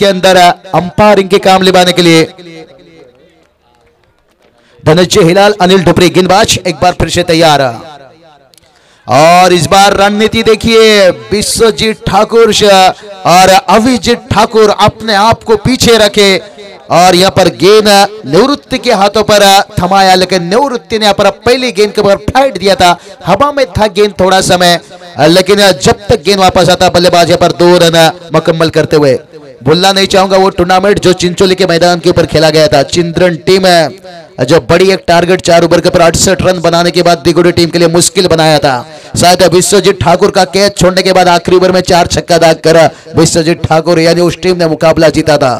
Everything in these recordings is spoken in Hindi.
के अंदर अंपायरिंग के काम निभाने के लिए धनंजय हिलाल, अनिल ढुपरी गेंदबाज एक बार फिर से तैयार। और इस बार रणनीति देखिए, विश्वजीत ठाकुर और अभिजीत ठाकुर अपने आप को पीछे रखे और यहाँ पर गेंद निवृत्ति के हाथों पर थमाया, लेकिन निवृत्ति ने यहाँ पर पहली गेंद के ऊपर फाइट दिया था। हवा में था गेंद थोड़ा समय, लेकिन जब तक गेंद वापस आता बल्लेबाज यहाँ पर 2 रन मुकम्मल करते हुए। भूलना नहीं चाहूंगा वो टूर्नामेंट जो चिंचोली के मैदान के ऊपर खेला गया था। चिंद्रन टीम जो बड़ी एक टारगेट 4 ओवर के ऊपर 68 रन बनाने के बाद दिगोड़ी टीम के लिए मुश्किल बनाया था। शायद विश्वजीत ठाकुर का कैच छोड़ने के बाद आखिरी ओवर में 4 छक्का दाग कर विश्वजीत ठाकुर यानी उस टीम ने मुकाबला जीता था।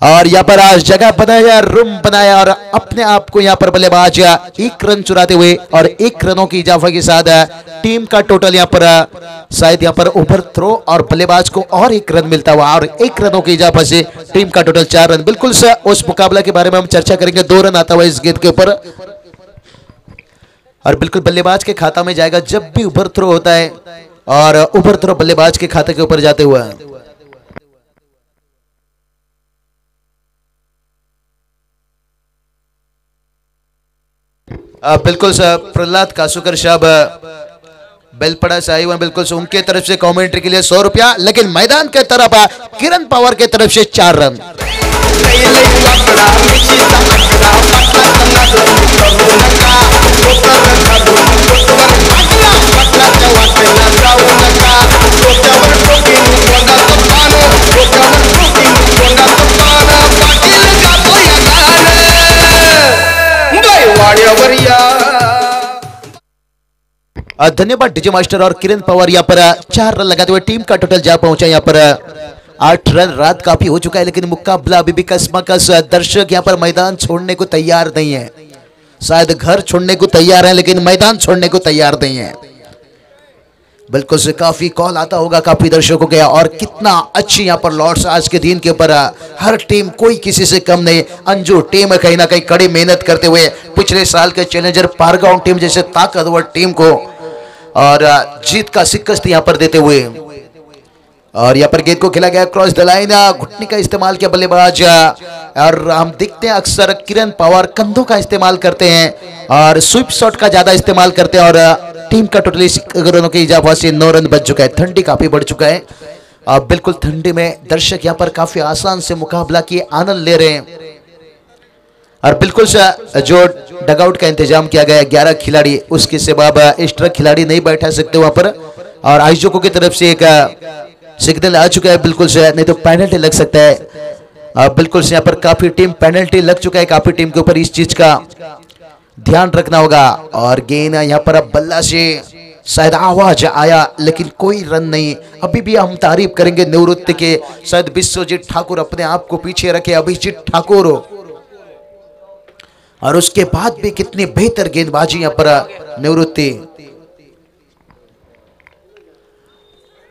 और यहाँ पर आज जगह बनाया, रूम बनाया और अपने आप को यहाँ पर बल्लेबाज 1 रन चुराते हुए और 1 रनों की इजाफा के साथ टीम का टोटल यहाँ पर शायद यहाँ पर ओवर थ्रो और बल्लेबाज को और 1 रन मिलता हुआ और 1 रनों की इजाफा से टीम का टोटल 4 रन। बिल्कुल उस मुकाबला के बारे में हम चर्चा करेंगे। 2 रन आता हुआ इस गेंद के ऊपर और बिल्कुल बल्लेबाज के खाता में जाएगा जब भी ओवर थ्रो होता है और ओवर थ्रो बल्लेबाज के खाते के ऊपर जाते हुए। बिल्कुल सर प्रहलाद कासूकर साहब बेलपड़ा से आए हुए, बिल्कुल से उनके तरफ से कमेंट्री के लिए 100 रुपया, लेकिन मैदान के तरफ किरण पवार के तरफ से 4 रन। धन्यवाद डीजे मास्टर और किरण पवार यहाँ पर 4 रन लगाते हुए टीम का टोटल जा पहुंचा यहाँ पर 8 रन। रात काफी हो चुका है लेकिन मुकाबला अभी भी कसमकस। दर्शक यहाँ पर मैदान छोड़ने को तैयार नहीं है, शायद घर छोड़ने को तैयार है लेकिन मैदान छोड़ने को तैयार नहीं है। बिल्कुल से काफी कॉल आता होगा काफी दर्शकों के और कितना अच्छी यहाँ पर लॉर्ड्स आज के दिन के ऊपर हर टीम कोई किसी से कम नहीं। अंजू टीम कहीं ना कहीं कड़ी मेहनत करते हुए पिछले साल के चैलेंजर पारगांव टीम जैसे ताकतवर टीम को और जीत का शिकस्त यहाँ पर देते हुए। और यहाँ पर गेंद को खेला गया क्रॉस द लाइन, घुटने का इस्तेमाल किया बल्लेबाज और हम देखते हैं अक्सर किरण पवार कंधों का इस्तेमाल करते हैं और स्वीप शॉट का ज्यादा इस्तेमाल करते हैं और टीम का टोटली रनों के इजाफा से 9 रन बच चुका है। ठंडी काफी बढ़ चुका है। बिल्कुल ठंडी में दर्शक यहाँ पर काफी आसान से मुकाबला की आनंद ले रहे हैं और बिल्कुल जो डगआउट का इंतजाम किया गया 11 खिलाड़ी, उसके सिवा एक्स्ट्रा खिलाड़ी नहीं बैठा सकते वहां पर और आयोजकों की तरफ से एक सिग्नल आ चुका है बिल्कुल से, नहीं तो पेनल्टी लग सकता है। बिल्कुल से यहाँ पर काफी टीम पेनल्टी लग चुका है, काफी टीम के ऊपर इस चीज का ध्यान रखना होगा। और गेंद यहाँ पर अब बल्ला से शायद आवाज आया लेकिन कोई रन नहीं। अभी भी हम तारीफ करेंगे निवृत्ति के, शायद विश्वजीत ठाकुर अपने आप को पीछे रखे, अभिजीत ठाकुर और उसके बाद भी कितनी बेहतर गेंदबाजी यहाँ पर निवृत्ति।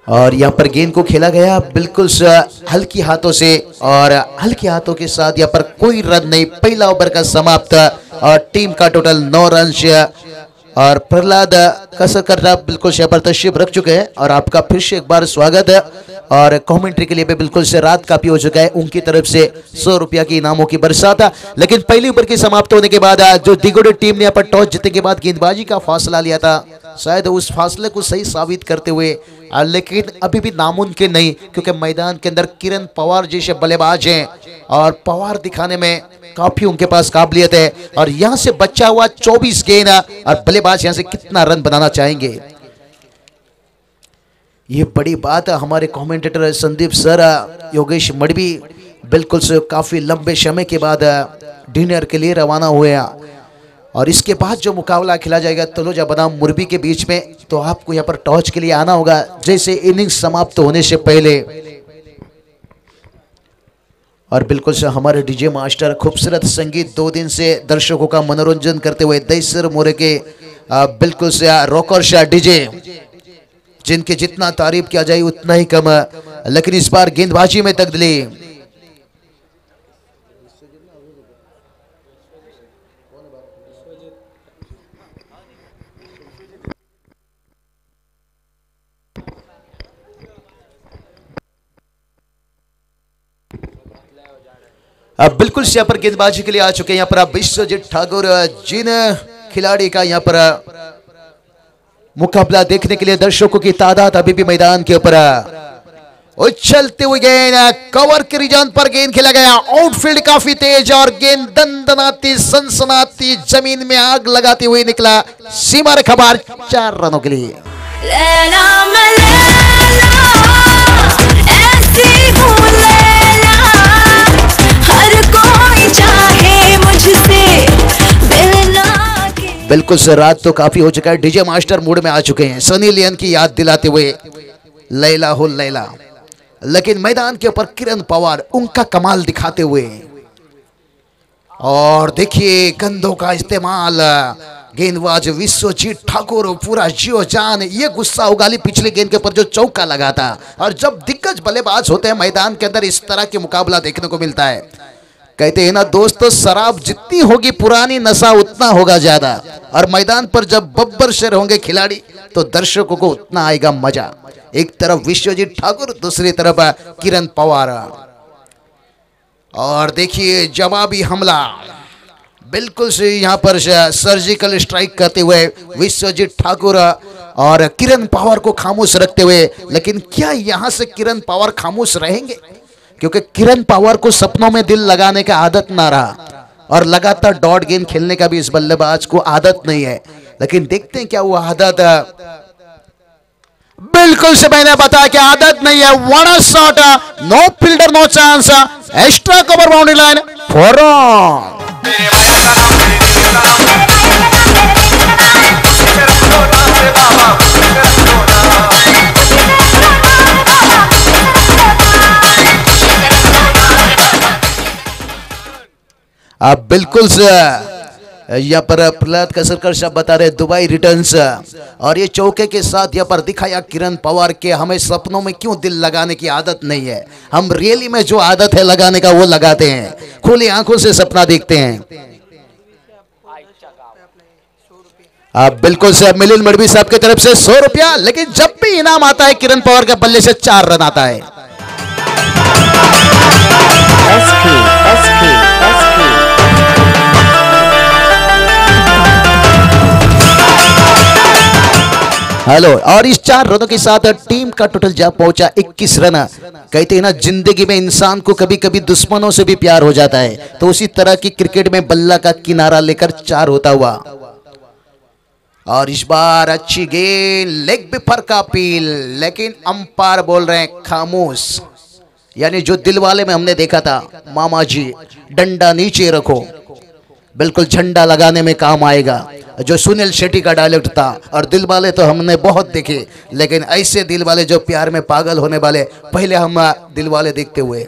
और यहाँ पर गेंद को खेला गया बिल्कुल हल्की हाथों से और हल्के हाथों के साथ यहाँ पर कोई रन नहीं। पहला ओवर का समाप्त और टीम का टोटल 9 रन और प्रहलाद कसरकर बिल्कुल यहाँ पर तशरीफ रख चुके हैं और आपका फिर से एक बार स्वागत है। और कमेंट्री के लिए भी बिल्कुल से रात काफी हो चुका है, उनकी तरफ से 100 रुपया की इनामों की बरसात। लेकिन पहली ओवर की समाप्त होने के बाद जो दिगोड़ी टीम ने यहाँ पर टॉस जीतने के बाद गेंदबाजी का फासला लिया था, शायद उस फासले को सही साबित करते हुए, लेकिन अभी भी नामुमकिन नहीं क्योंकि मैदान के अंदर किरण पवार जैसे बल्लेबाज हैं और पवार दिखाने में काफी उनके पास काबिलियत है। और यहां से बचा हुआ 24 गेंद और बल्लेबाज यहां से कितना रन बनाना चाहेंगे, ये बड़ी बात है। हमारे कमेंटेटर संदीप सर, योगेश मडवी बिल्कुल से काफी लंबे समय के बाद डिनर के लिए रवाना हुए और इसके बाद जो मुकाबला खेला जाएगा तलोजा बनाम मुरबी के बीच में, तो आपको यहाँ पर टॉस के लिए आना होगा जैसे इनिंग्स समाप्त होने से पहले। और बिल्कुल से हमारे डीजे मास्टर खूबसूरत संगीत 2 दिन से दर्शकों का मनोरंजन करते हुए दैसर मोरे के बिल्कुल से रॉकर शाह डीजे, जिनके जितना तारीफ किया जाए उतना ही कम, लेकिन इस बार गेंदबाजी में तब्दीली। अब बिल्कुल से यहाँ पर गेंदबाजी के लिए आ चुके हैं यहाँ पर आप विश्वजीत ठाकुर। जिन खिलाड़ी का यहाँ पर मुकाबला देखने के लिए दर्शकों की तादाद अभी भी मैदान के ऊपर उछलते हुए गेंद कवर के रिजन पर गेंद खेला गया। आउटफील्ड काफी तेज और गेंद दंदनाती सनसनाती जमीन में आग लगाते हुए निकला सीमा रेखा पार 4 रनों के लिए। बिल्कुल सर, रात तो काफी हो चुका है। डीजे मास्टर मूड में आ चुके हैं सनी लियोन की याद दिलाते हुए लैला हो लैला। लेकिन मैदान के ऊपर किरण पवार उनका कमाल दिखाते हुए और देखिए कंधों का इस्तेमाल। गेंदबाज विश्वजीत ठाकुर पूरा जियो जान ये गुस्सा उगाली पिछले गेंद के ऊपर जो चौका लगा था। और जब दिग्गज बल्लेबाज होते हैं मैदान के अंदर इस तरह के मुकाबला देखने को मिलता है। कहते हैं ना दोस्तों, शराब जितनी होगी पुरानी नशा उतना होगा ज्यादा। और मैदान पर जब बब्बर शेर होंगे खिलाड़ी तो दर्शकों को उतना आएगा मजा। एक तरफ विश्वजीत ठाकुर, दूसरी तरफ किरण पवार। और देखिए जवाबी हमला बिल्कुल से यहाँ पर सर्जिकल स्ट्राइक करते हुए विश्वजीत ठाकुर और किरण पवार को खामोश रखते हुए। लेकिन क्या यहाँ से किरण पवार खामोश रहेंगे? क्योंकि किरण पवार को सपनों में दिल लगाने का आदत ना रहा और लगातार डॉट गेंद खेलने का भी इस बल्लेबाज को आदत नहीं है। लेकिन देखते हैं क्या वो आदत बिल्कुल से मैंने बताया कि आदत नहीं है। One shot, no fielder no chance, extra cover boundary line four run. आप बिल्कुल से यहाँ पर प्रहलाद कसरकर साहब बता रहे दुबई रिटर्न्स। और ये चौके के साथ यहाँ पर दिखाया किरण पवार के हमें सपनों में क्यों दिल लगाने की आदत नहीं है। हम रियली में जो आदत है लगाने का वो लगाते हैं, खुली आंखों से सपना देखते हैं। आप बिल्कुल से मिलिंद मडवी साहब की तरफ से 100 रुपया। लेकिन जब भी इनाम आता है किरण पवार के बल्ले से 4 रन आता है। हेलो, और इस 4 रनों के साथ टीम का टोटल जा पहुंचा 21 रन। कहते हैं ना जिंदगी में इंसान को कभी कभी दुश्मनों से भी प्यार हो जाता है, तो उसी तरह की क्रिकेट में बल्ला का किनारा लेकर 4 होता हुआ। और इस बार अच्छी गेंद, लेग बिफर का अपील, लेकिन अंपायर बोल रहे हैं खामोश। यानी जो दिल वाले में हमने देखा था मामा जी डंडा नीचे रखो, बिल्कुल झंडा लगाने में काम आएगा, जो सुनील शेट्टी का डायलॉग था। और दिल वाले तो हमने बहुत देखे, लेकिन ऐसे दिल वाले जो प्यार में पागल होने वाले पहले हम दिल वाले देखते हुए।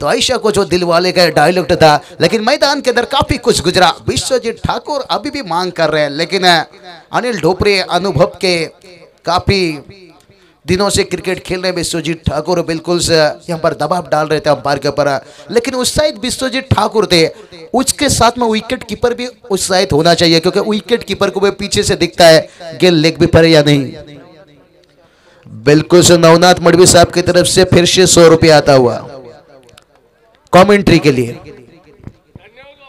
तो आयशा को जो दिल वाले का डायलॉग था, लेकिन मैदान के अंदर काफी कुछ गुजरा। विश्वजीत ठाकुर अभी भी मांग कर रहे हैं, लेकिन अनिल ढोपरे अनुभव के काफी दिनों से क्रिकेट खेल रहे विश्वजीत ठाकुर बिल्कुल से यहाँ पर दबाव डाल रहे थे अंपायर के ऊपर। लेकिन उस साइड विश्वजीत ठाकुर थे, उसके साथ में विकेट कीपर भी उस साइड होना चाहिए, क्योंकि विकेट कीपर को भी पीछे से दिखता है गेंद लेग भी पड़े या नहीं। बिल्कुल से नवनाथ मडवी साहब की तरफ से फिर से 100 रुपया आता हुआ कमेंट्री के लिए।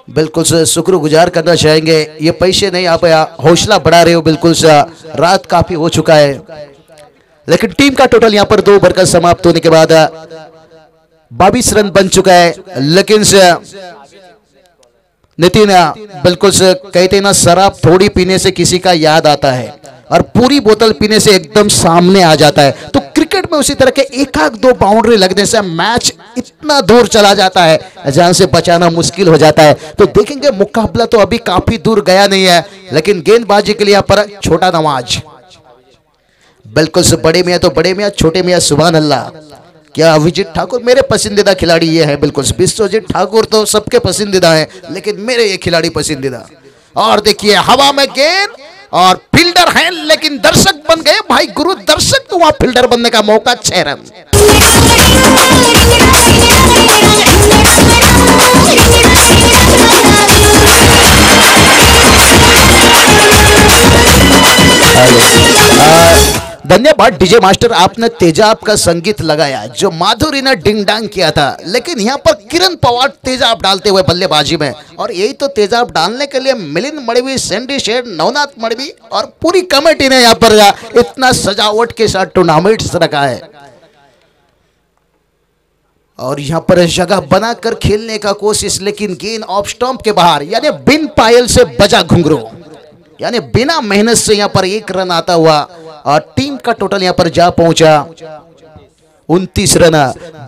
बिल्कुल से शुक्रगुजार करना चाहेंगे। ये पैसे नहीं आप हौसला बढ़ा रहे हो। बिल्कुल से रात काफी हो चुका है, लेकिन टीम का टोटल यहां पर 2 ओवर का समाप्त होने के बाद 22 रन बन चुका है। लेकिन से नितिन बिल्कुल से कहते ना शराब थोड़ी पीने से किसी का याद आता है और पूरी बोतल पीने से एकदम सामने आ जाता है। तो क्रिकेट में उसी तरह के 1-2 बाउंड्री लगने से मैच इतना दूर चला जाता है जहां से बचाना मुश्किल हो जाता है। तो देखेंगे मुकाबला तो अभी काफी दूर गया नहीं है, लेकिन गेंदबाजी के लिए यहाँ पर छोटा नवाज। बिल्कुल से बड़े मियाँ तो बड़े मियाँ, छोटे मियाँ सुभान अल्लाह। क्या विजित ठाकुर मेरे पसंदीदा खिलाड़ी ये है। बिल्कुल विश्वजीत ठाकुर तो सबके पसंदीदा है, लेकिन मेरे ये खिलाड़ी पसंदीदा। और देखिए हवा में गेंद और फील्डर है, लेकिन दर्शक बन गए भाई गुरु दर्शक, तो वहां फील्डर बनने का मौका 6 रन। धन्यवाद। धन्यवाद डीजे मास्टर, आपने तेजाब का संगीत लगाया जो माधुरी ने डिंग डांग किया था, लेकिन यहाँ पर किरण पवार तेजाब डालते हुए बल्लेबाजी में। और यही तो तेजाब डालने के लिए मिलिंद मड़वी, सैंडी शेर, नवनाथ मड़वी और पूरी कमेटी ने यहाँ पर इतना सजावट के साथ टूर्नामेंट रखा है। और यहाँ पर जगह बनाकर खेलने का कोशिश, लेकिन गेंद ऑफ स्टंप के बाहर, यानी बिन पायल से बजा घुंघरू, यानी बिना मेहनत से यहाँ पर एक रन आता हुआ और टीम का टोटल यहाँ पर जा पहुंचा 29 रन।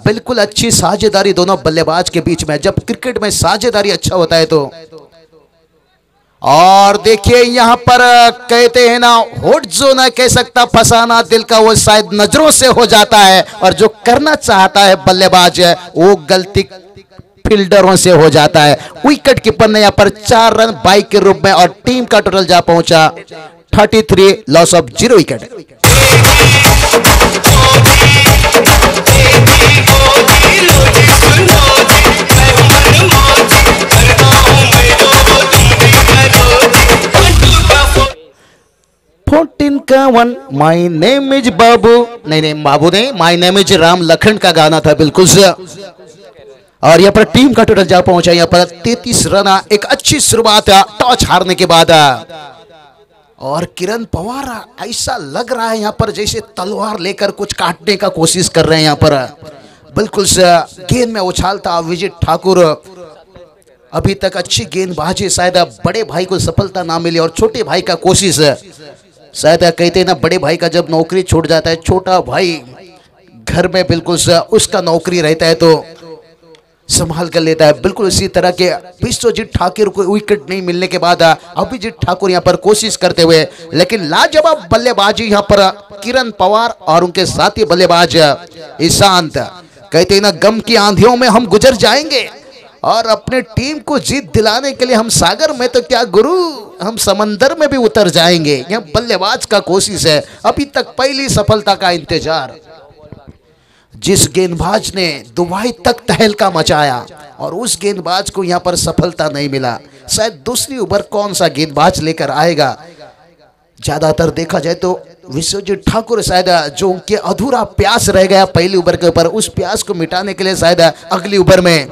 बिल्कुल अच्छी साझेदारी दोनों बल्लेबाज के बीच में, जब क्रिकेट में साझेदारी अच्छा होता है तो। और देखिए यहाँ पर कहते हैं ना, होठ जो ना कह सकता फसाना दिल का, वो शायद नजरों से हो जाता है, और जो करना चाहता है बल्लेबाज वो गलती फील्डरों से हो जाता है। विकेट कीपर ने यहाँ पर 4 रन 22 के रूप में, और टीम का टोटल जा पहुंचा 33, loss of 0 wicket. My name is Babu, नहीं बाबू नहीं, my name is Ram Lakhan का गाना था बिल्कुल से। और यहाँ पर टीम का टोटल जा पहुंचा यहाँ पर 33 रन। एक अच्छी शुरुआत टॉस हारने के बाद। और किरण पवार ऐसा लग रहा है यहाँ पर जैसे तलवार लेकर कुछ काटने का कोशिश कर रहे हैं यहाँ पर, बिल्कुल से गेंद में उछालता विजय ठाकुर। अभी तक अच्छी गेंदबाजी, शायद बड़े भाई को सफलता ना मिली और छोटे भाई का कोशिश है। शायद कहते हैं ना, बड़े भाई का जब नौकरी छूट जाता है, छोटा भाई घर में बिल्कुल से उसका नौकरी रहता है तो संभाल कर लेता है। बिल्कुल इसी तरह के विश्वजीत ठाकुर को विकेट नहीं मिलने के बाद अभिजीत ठाकुर यहाँ पर कोशिश करते हुए, लेकिन लाजवाब बल्लेबाजी यहाँ पर किरण पवार और उनके साथी बल्लेबाज ईशांत। कहते हैं ना, गम की आंधियों में हम गुजर जाएंगे और अपने टीम को जीत दिलाने के लिए हम सागर में तो क्या गुरु, हम समंदर में भी उतर जाएंगे। यह बल्लेबाज का कोशिश है। अभी तक पहली सफलता का इंतजार। जिस गेंदबाज ने दुबई तक तहलका मचाया और उस गेंदबाज को यहां पर सफलता नहीं मिला, शायद दूसरी ओवर कौन सा गेंदबाज लेकर आएगा। ज्यादातर देखा जाए तो विश्वजीत ठाकुर शायद जो उनके अधूरा प्यास रह गया पहली ओवर के ऊपर, उस प्यास को मिटाने के लिए शायद अगली ओवर में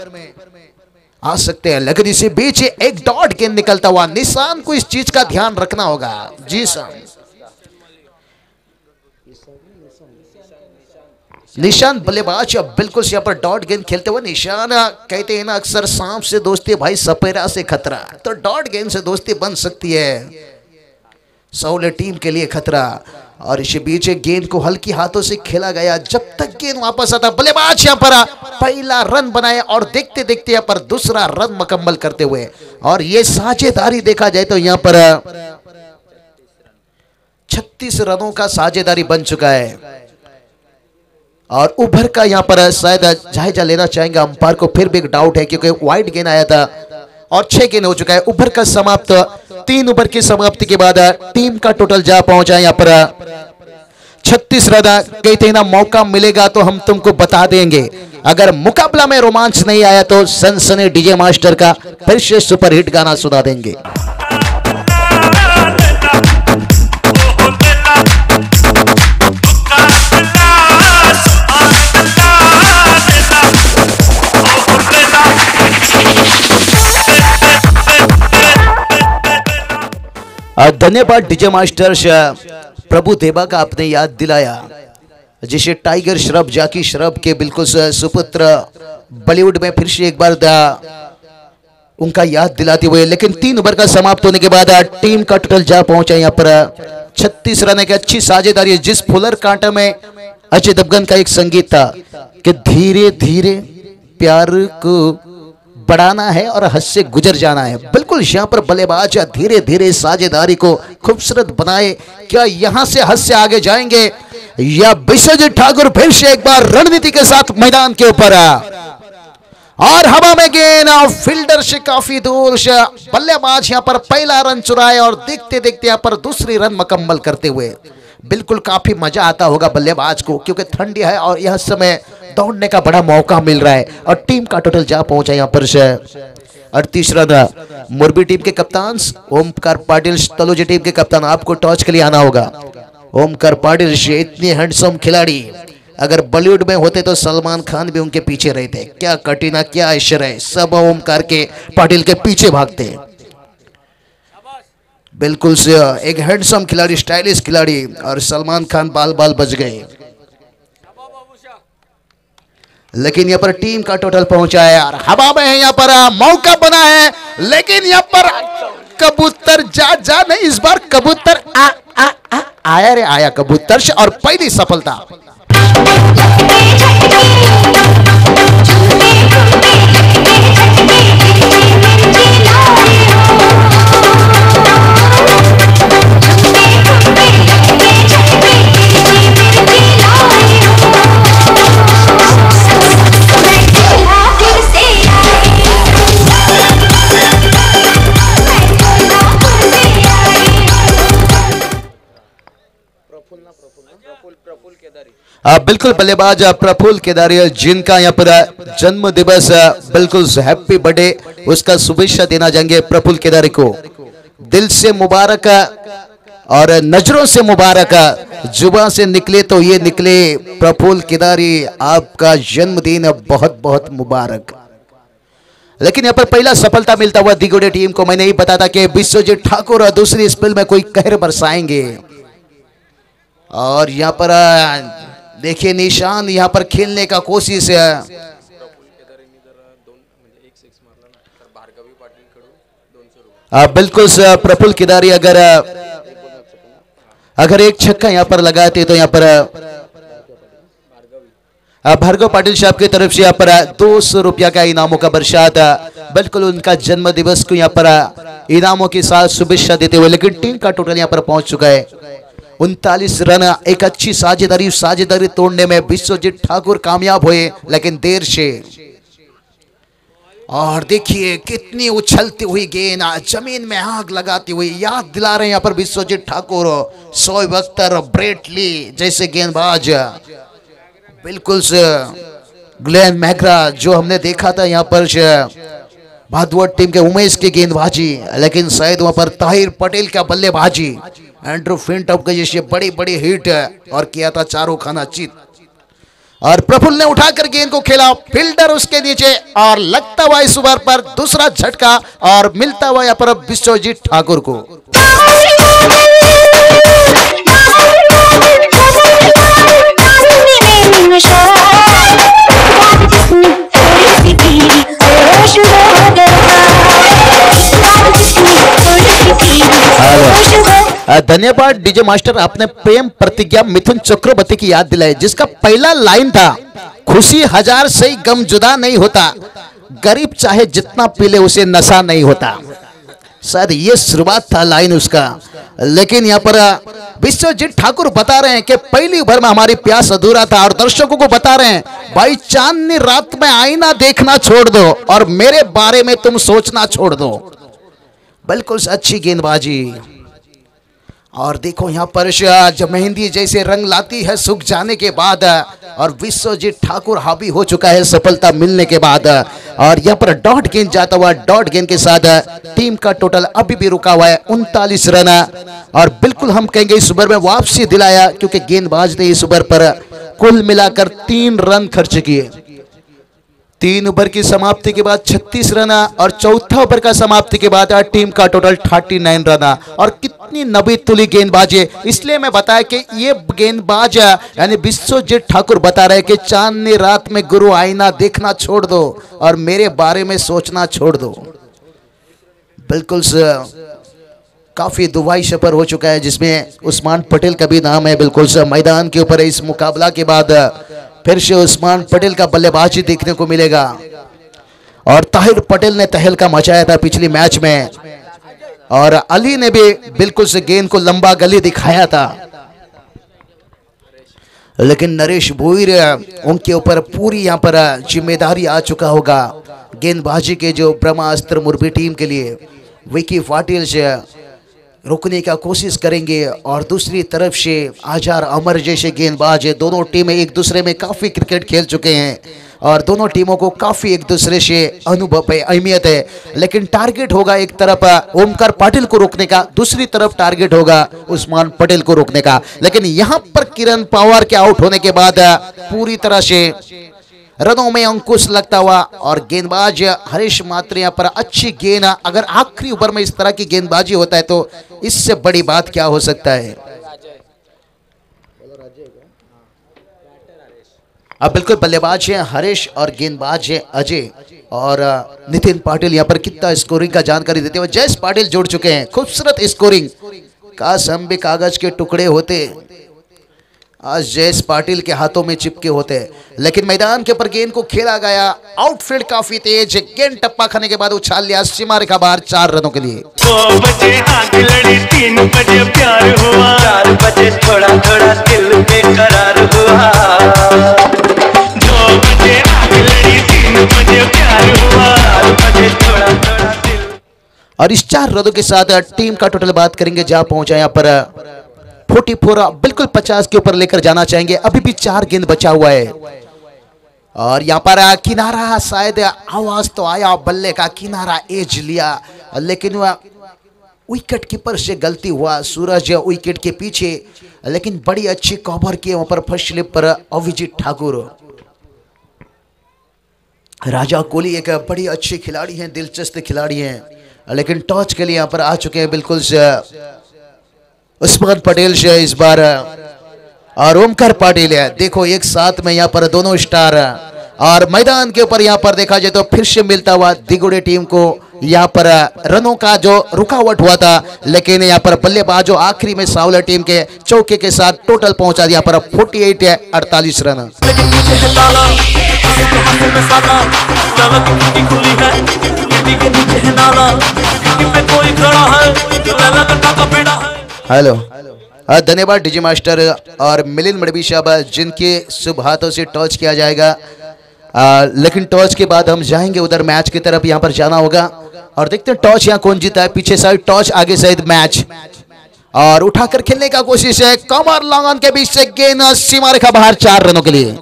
आ सकते हैं। लेकिन इसी बीच एक डॉट गेंद निकलता हुआ, निशान को इस चीज का ध्यान रखना होगा। जी सर, निशान बल्लेबाज बिल्कुल यहाँ पर डॉट गेंद खेलते हुए। निशान कहते हैं ना, अक्सर सांप से दोस्ती भाई सपेरा से खतरा, तो डॉट गेंद से दोस्ती बन सकती है। सौले टीम के लिए खतरा। और इसी बीच गेंद को हल्की हाथों से खेला गया। जब तक गेंद वापस आता, बल्लेबाज यहाँ पर पहला रन बनाया और देखते देखते यहाँ पर दूसरा रन मुकम्मल करते हुए। और ये साझेदारी देखा जाए तो यहाँ पर 36 रनों का साझेदारी बन चुका है। और उभर का यहाँ पर शायद जायजा लेना चाहेंगे अंपायर को, फिर भी एक डाउट है क्योंकि वाइड गेंद आया था और 6 गेंद हो चुका है। उभर का समाप्त, 3 ओवर की समाप्ति के बाद टीम का टोटल जा पहुंचा यहाँ पर 36 रन। कहते हैं ना, मौका मिलेगा तो हम तुमको बता देंगे। अगर मुकाबला में रोमांच नहीं आया तो सनसनी डीजे मास्टर का फिर से सुपरहिट गाना सुना देंगे। धन्यवाद डीजे मास्टर प्रभु देवा का आपने याद दिलाया, जिसे टाइगर श्रॉफ, जाकी श्रॉफ के बिल्कुल सुपुत्र बॉलीवुड में फिर से एक बार उनका याद दिलाते हुए। लेकिन 3 ओवर का समाप्त होने के बाद टीम का टोटल जा पहुंचा यहाँ पर 36 रन की अच्छी साझेदारी। जिस फुलर कांटा में अजय देवगन का एक संगीत था कि धीरे धीरे प्यार को बढ़ाना है और हद से गुजर जाना है, बिल्कुल यहाँ पर बल्लेबाज धीरे धीरे साझेदारी को खूबसूरत बनाए। क्या यहाँ से हद से आगे जाएंगे या विश्वजीत ठाकुर फिर से एक बार रणनीति के साथ मैदान के ऊपर, और हवा में गेंद फील्डर से काफी दूर से बल्लेबाज यहाँ पर पहला रन चुराए और देखते देखते यहाँ पर दूसरी रन मुकम्मल करते हुए। बिल्कुल काफी मजा आता होगा बल्लेबाज को, क्योंकि ठंडी है और यह समय दौड़ने का बड़ा मौका मिल रहा है। और टीम का टोटल जा पहुंचा यहाँ पर 38 रन। मोरबी टीम के कप्तान ओमकार पाटिल, तलोजी टीम के कप्तान, आपको टॉस के लिए आना होगा। ओमकार पाटिल से इतने हैंडसम खिलाड़ी अगर बॉलीवुड में होते तो सलमान खान भी उनके पीछे रहते। क्या कटिना, क्या ऐश्वर्य, सब ओमकार के पाटिल के पीछे भागते। बिल्कुल से एक हैंडसम खिलाड़ी, स्टाइलिश खिलाड़ी, और सलमान खान बाल बाल बच गए। लेकिन यहाँ पर टीम का टोटल पहुंचा है यार, हवा में है, यहाँ पर मौका बना है, लेकिन यहाँ पर कबूतर जा नहीं, इस बार कबूतर आया रे आया कबूतर से, और पहली सफलता। बिल्कुल बल्लेबाज प्रफुल्ल केदारी, जिनका यहाँ पर जन्म दिवस, बिल्कुल हैप्पी बर्थडे, उसका शुभेच्छा देना चाहेंगे प्रफुल्ल केदारी को। दिल से मुबारक और नजरों से मुबारक, जुबान से निकले तो ये निकले, प्रफुल्ल केदारी आपका जन्मदिन बहुत बहुत मुबारक। लेकिन यहाँ पर पहला सफलता मिलता हुआ दिगोड़े टीम को। मैंने ही बताया था कि विश्वजीत ठाकुर दूसरी स्पेल में कोई कहर बरसाएंगे, और यहाँ पर देखिए निशान यहाँ पर खेलने का कोशिश है। बिल्कुल प्रफुल्ल केदारी अगर एक छक्का यहाँ पर लगाते तो यहाँ पर भार्गव पाटिल साहब की तरफ से यहाँ पर 200 रुपया का इनामों का बरसात, बिल्कुल उनका जन्म दिवस को यहाँ पर इनामों के साथ शुभेच्छा देते हुए। लेकिन टीम का टोटल यहाँ पर पहुंच चुका है 39 रन। एक अच्छी साझेदारी तोड़ने में विश्वजीत ठाकुर कामयाब हुए, लेकिन देर से। और देखिए कितनी उछलती हुई गेंद जमीन में आग लगाती हुई, याद दिला रहे हैं यहाँ पर विश्वजीत ठाकुर, शोएब अख्तर, ब्रेट ली जैसे गेंदबाज। बिल्कुल से ग्लेन मैकग्रा जो हमने देखा था यहाँ पर भादवट टीम के उमेश की गेंदबाजी, लेकिन शायद वहां पर ताहिर पटेल का बल्लेबाजी, एंड्रू फिंटॉप के जैसे बड़ी बड़ी हिट, और किया था चारों खाना चित। और प्रफुल्ल ने उठाकर गेंद को खेला, फील्डर उसके नीचे, और लगता हुआ इस ओवर पर दूसरा झटका, और मिलता हुआ यहाँ पर विश्वजीत ठाकुर को। धन्यवाद डीजे मास्टर, आपने प्रेम प्रतिज्ञा मिथुन चक्रवर्ती की याद दिलाई, जिसका पहला लाइन था, खुशी हजार से गम जुदा नहीं होता, गरीब चाहे जितना पी ले उसे नशा नहीं होता। शायद ये शुरुआत था लाइन उसका। लेकिन यहाँ पर विश्वजीत ठाकुर बता रहे हैं कि पहली ओवर में हमारी प्यास अधूरा था, और दर्शकों को बता रहे हैं भाई चांदनी रात में आईना देखना छोड़ दो और मेरे बारे में तुम सोचना छोड़ दो। बिल्कुल अच्छी गेंदबाजी। और देखो यहाँ पर जब मेहंदी जैसे रंग लाती है सूख जाने के बाद, और विश्वजीत ठाकुर हावी हो चुका है सफलता मिलने के बाद, और यहाँ पर डॉट गेंद जाता हुआ, डॉट गेंद के साथ टीम का टोटल अभी भी रुका हुआ है 39 रन। और बिल्कुल हम कहेंगे इस ओवर में वापसी दिलाया, क्योंकि गेंदबाज ने इस ओवर पर कुल मिलाकर 3 रन खर्च किए। 3 ओवर की समाप्ति के बाद 36 रन, और चौथा ओवर का समाप्ति के बाद टीम का टोटल 39 रन। और कितनी नबी तुली गेंदबाजी, इसलिए मैं बताया कि ये गेंदबाज यानी विश्वजीत ठाकुर बता रहे कि चांदनी रात में गुरु आईना देखना छोड़ दो और मेरे बारे में सोचना छोड़ दो। बिल्कुल काफी दुबई सफर हो चुका है, जिसमें उस्मान पटेल का भी नाम है। बिल्कुल मैदान के ऊपर इस मुकाबला के बाद फिर से उस्मान पटेल का बल्लेबाजी देखने को मिलेगा, और ताहिर पटेल ने तहलका मचाया था पिछली मैच में, और अली ने भी बिल्कुल से गेंद को लंबा गली दिखाया था। लेकिन नरेश भोईर उनके ऊपर पूरी यहाँ पर जिम्मेदारी आ चुका होगा गेंदबाजी के जो ब्रह्मास्त्र मुरबी टीम के लिए। विकी पाटिल से रोकने का कोशिश करेंगे, और दूसरी तरफ से आजार अमर जैसे गेंदबाज है। दोनों टीमें एक दूसरे में काफ़ी क्रिकेट खेल चुके हैं, और दोनों टीमों को काफी एक दूसरे से अनुभव है, अहमियत है। लेकिन टारगेट होगा एक तरफ ओमकार पाटिल को रोकने का, दूसरी तरफ टारगेट होगा उस्मान पटेल को रोकने का। लेकिन यहां पर किरण पवार के आउट होने के बाद पूरी तरह से रनों में अंकुश लगता हुआ और गेंदबाज हरीश मात्रे यहाँ पर अच्छी गेंद, अगर आखिरी ओवर में इस तरह की गेंदबाजी होता है तो इससे बड़ी बात क्या हो सकता है। अब बिल्कुल बल्लेबाज है हरीश और गेंदबाज है अजय और नितिन पाटिल यहाँ पर कितना स्कोरिंग का जानकारी देते हुए जयेश पाटिल जुड़ चुके हैं। खूबसूरत स्कोरिंग, काश हम भी कागज के टुकड़े होते, आज जयेश पाटिल के हाथों में चिपके होते। लेकिन मैदान के ऊपर गेंद को खेला गया, आउटफील्ड काफी तेज, गेंद टप्पा खाने के बाद उछाल लिया सीमा रेखा बाहर 4 रनों के लिए। 2 बजे आग लड़ी, 3 बजे प्यार हुआ, 4 बजे थोड़ा थोड़ा दिल बेकरार हुआ। 2 बजे आग लड़ी, 3 बजे प्यार हुआ, 4 बजे थोड़ा थोड़ा दिल। और इस 4 रनों के साथ टीम का टोटल बात करेंगे, जहां पहुंचा यहाँ पर 44, बिल्कुल 50 के ऊपर लेकर जाना चाहेंगे। अभी भी 4 गेंद बचा हुआ है और यहाँ पर किनारा, शायद आवाज तो आया बल्ले का, किनारा एज लिया, लेकिन वह विकेट कीपर से गलती हुआ। सूरज विकेट के पीछे, लेकिन बड़ी अच्छी कवर की वहां पर फर्स्ट स्लिप पर अभिजीत ठाकुर। राजा कोहली एक बड़ी अच्छी खिलाड़ी हैं, दिलचस्प खिलाड़ी हैं, लेकिन टॉस के लिए यहाँ पर आ चुके हैं बिल्कुल उस्मान पटेल से इस बार और ओमकार पाटिल है। देखो एक साथ में यहाँ पर दोनों स्टार और मैदान के ऊपर यहाँ पर देखा जाए तो फिर से मिलता हुआ दिगुड़े टीम को यहाँ पर रनों का जो रुकावट हुआ था, लेकिन यहाँ पर बल्लेबाजों आखिरी में सावला टीम के चौके के साथ टोटल पहुंचा दिया पर 48 रन। हेलो, धन्यवाद डीजे मास्टर और मिलिंद मड़वी साहब, जिनके शुभ हाथों से टॉस किया जाएगा। लेकिन टॉस के बाद हम जाएंगे उधर मैच की तरफ, यहाँ पर जाना होगा और देखते हैं टॉस यहाँ कौन जीता है। पीछे साइड टॉस, आगे साइड मैच और उठाकर खेलने का कोशिश है। कमर लॉन्गन के बीच से गेंद सीमा रेखा बाहर 4 रनों के लिए।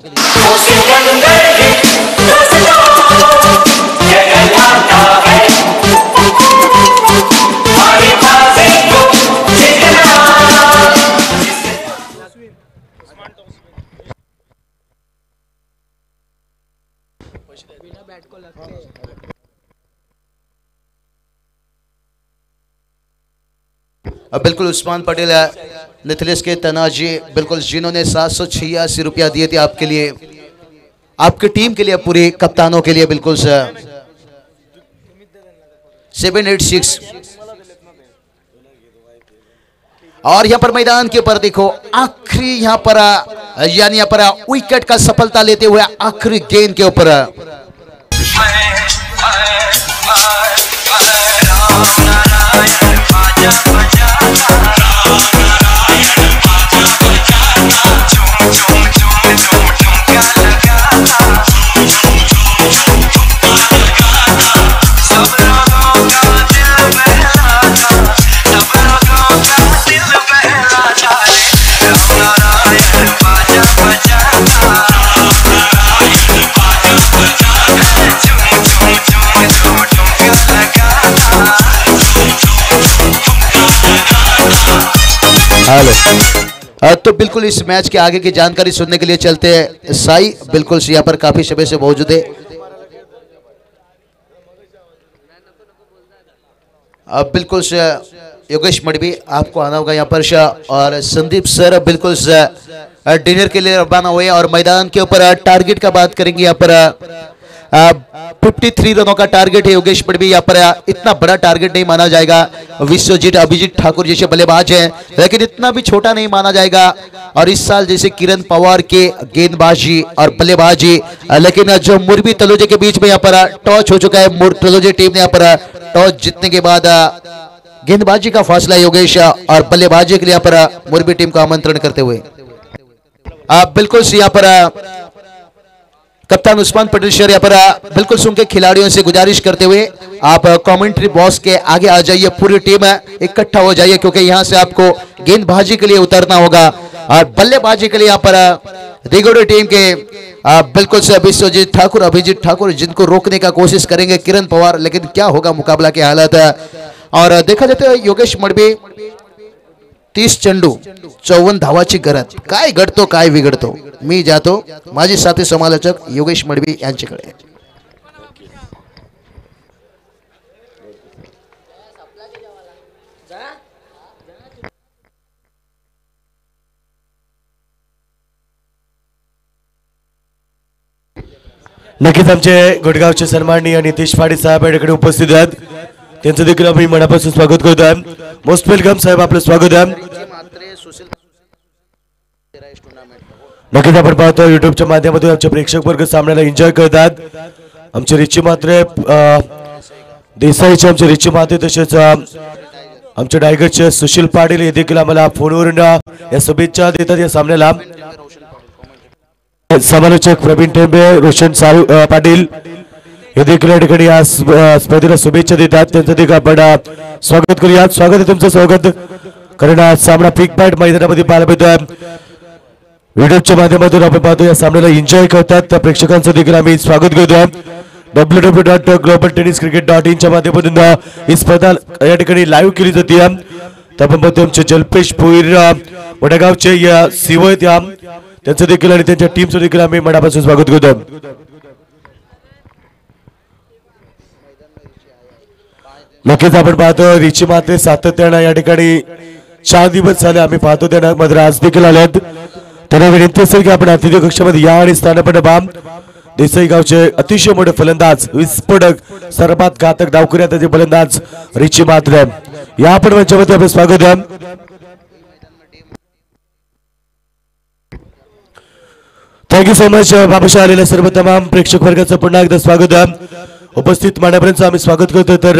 अब बिल्कुल उस्मान पटेल मिथिलेश के तनाजी, बिल्कुल जिन्होंने 786 रुपया दिए थे आपके लिए, आपकी टीम के लिए, पूरे कप्तानों के लिए, बिल्कुल 786। और यहाँ पर मैदान के ऊपर देखो आखिरी यहाँ पर यानी यहाँ पर विकेट का सफलता लेते हुए आखिरी गेंद के ऊपर तो बिल्कुल इस मैच के आगे की जानकारी सुनने के लिए चलते हैं। साई बिल्कुल यहाँ पर काफी समय से मौजूद है। अब बिल्कुल योगेश मडवी आपको आना होगा यहाँ पर, और संदीप सर बिल्कुल डिनर के लिए रवाना हुए और मैदान के ऊपर टारगेट का बात करेंगे। यहाँ पर 53 रनों का टारगेट है योगेश मडवी, यहाँ पर इतना बड़ा टारगेट नहीं माना जाएगा। विश्वजीत अभिजीत ठाकुर जैसे बल्लेबाज हैं, लेकिन इतना भी छोटा नहीं माना जाएगा। और इस साल जैसे किरण पवार के गेंदबाजी और बल्लेबाजी, लेकिन जो मुरबी तलोजे के बीच में यहाँ पर टॉस हो चुका है। तलोजे टीम ने यहाँ पर टॉस जीतने के बाद गेंदबाजी का फैसला योगेश और बल्लेबाजी के लिए यहाँ पर मुरबी टीम को आमंत्रण करते हुए बिल्कुल यहाँ पर कप्तान उस्मान पटेल सर यहाँ पर बिल्कुल सुन के खिलाड़ियों से गुजारिश करते हुए आप कमेंट्री बॉक्स के आगे आ जाइए, पूरी टीम इकट्ठा हो जाइए, क्योंकि यहाँ से आपको गेंदबाजी के लिए उतरना होगा और बल्लेबाजी के लिए यहाँ पर दिगोड़े टीम के बिल्कुल से विश्वजीत ठाकुर, अभिजीत ठाकुर जिनको रोकने का कोशिश करेंगे किरण पवार, लेकिन क्या होगा मुकाबला की हालत है। और देखा जाता है योगेश मडबे 30 चेंडू 54 धावाची गरज, काय घडतो काय बिघडतो, मी जातो माझे साथी समालोचक योगेश मडबे यांच्याकडे। नक्कीच आमचे गुडगावचे सन्माननीय नितेश पाटील साहेब याकडे उपस्थित आहेत, त्यांचं देखील आम्ही मनापासून स्वागत करतो आहे। मोस्ट वेलकम साहेब, आपलं स्वागत आहे। नक्कीच आपण पाहतो युट्यूबच्या माध्यमातून आमचे प्रेक्षक वर्ग सामन्याला एन्जॉय करतात। आमचे रिची मात्रे देसाईचे, आमचे रिची मात्रे, तसेच आमचे टायगरचे सुशील पाटील हे देखील आम्हाला फोनवरून या शुभेच्छा देतात या सामन्याला। समालोचक प्रवीण टेंबे, रोशन पाटील हे देखील या ठिकाणी या स्पर्धेला शुभेच्छा देतात, त्यांचं देखील आपण स्वागत करूया। स्वागत आहे तुमचं, स्वागत। कारण हा सामना पिक पॉइंट मैदानामध्ये पाहायला मिळतोय। युट्यूबच्या माध्यमातून आपण पाहतो या सामन्याला एन्जॉय करतात त्या प्रेक्षकांचं देखील आम्ही स्वागत करतो। www.globaltenniscricket.in च्या माध्यमातून ही स्पर्धा या ठिकाणी लाईव्ह केली जाते। तर आपण पाहतो आमचे जल्पेश भोईर वडगावचे या सिवत या त्यांचं देखील आणि त्यांच्या टीमचं देखील आम्ही मनापासून स्वागत करतो। नक्कीच आपण पाहतो रिची मात्रे सातत्यानं या ठिकाणी 4 दिवस झाले आम्ही पाहतो त्यांना मात्र आज देखील आल्यात। त्यांना विनंती असेल की आपण अतिथी कक्षामध्ये या आणि स्थानपन्न बाम देसाई गावचे अतिशय मोठे फलंदाज, विस्फोटक, सर्वात घातक डावखुऱ्याचे फलंदाज रिची मात्रे या आपण मंचामध्ये आपलं स्वागत आहे। थँक्यू सो मच बाबूशा आलेल्या सर्व तमाम प्रेक्षक वर्गाचं पुन्हा एकदा स्वागत आहे। उपस्थित मान्यवरांचं आम्ही स्वागत करतो। तर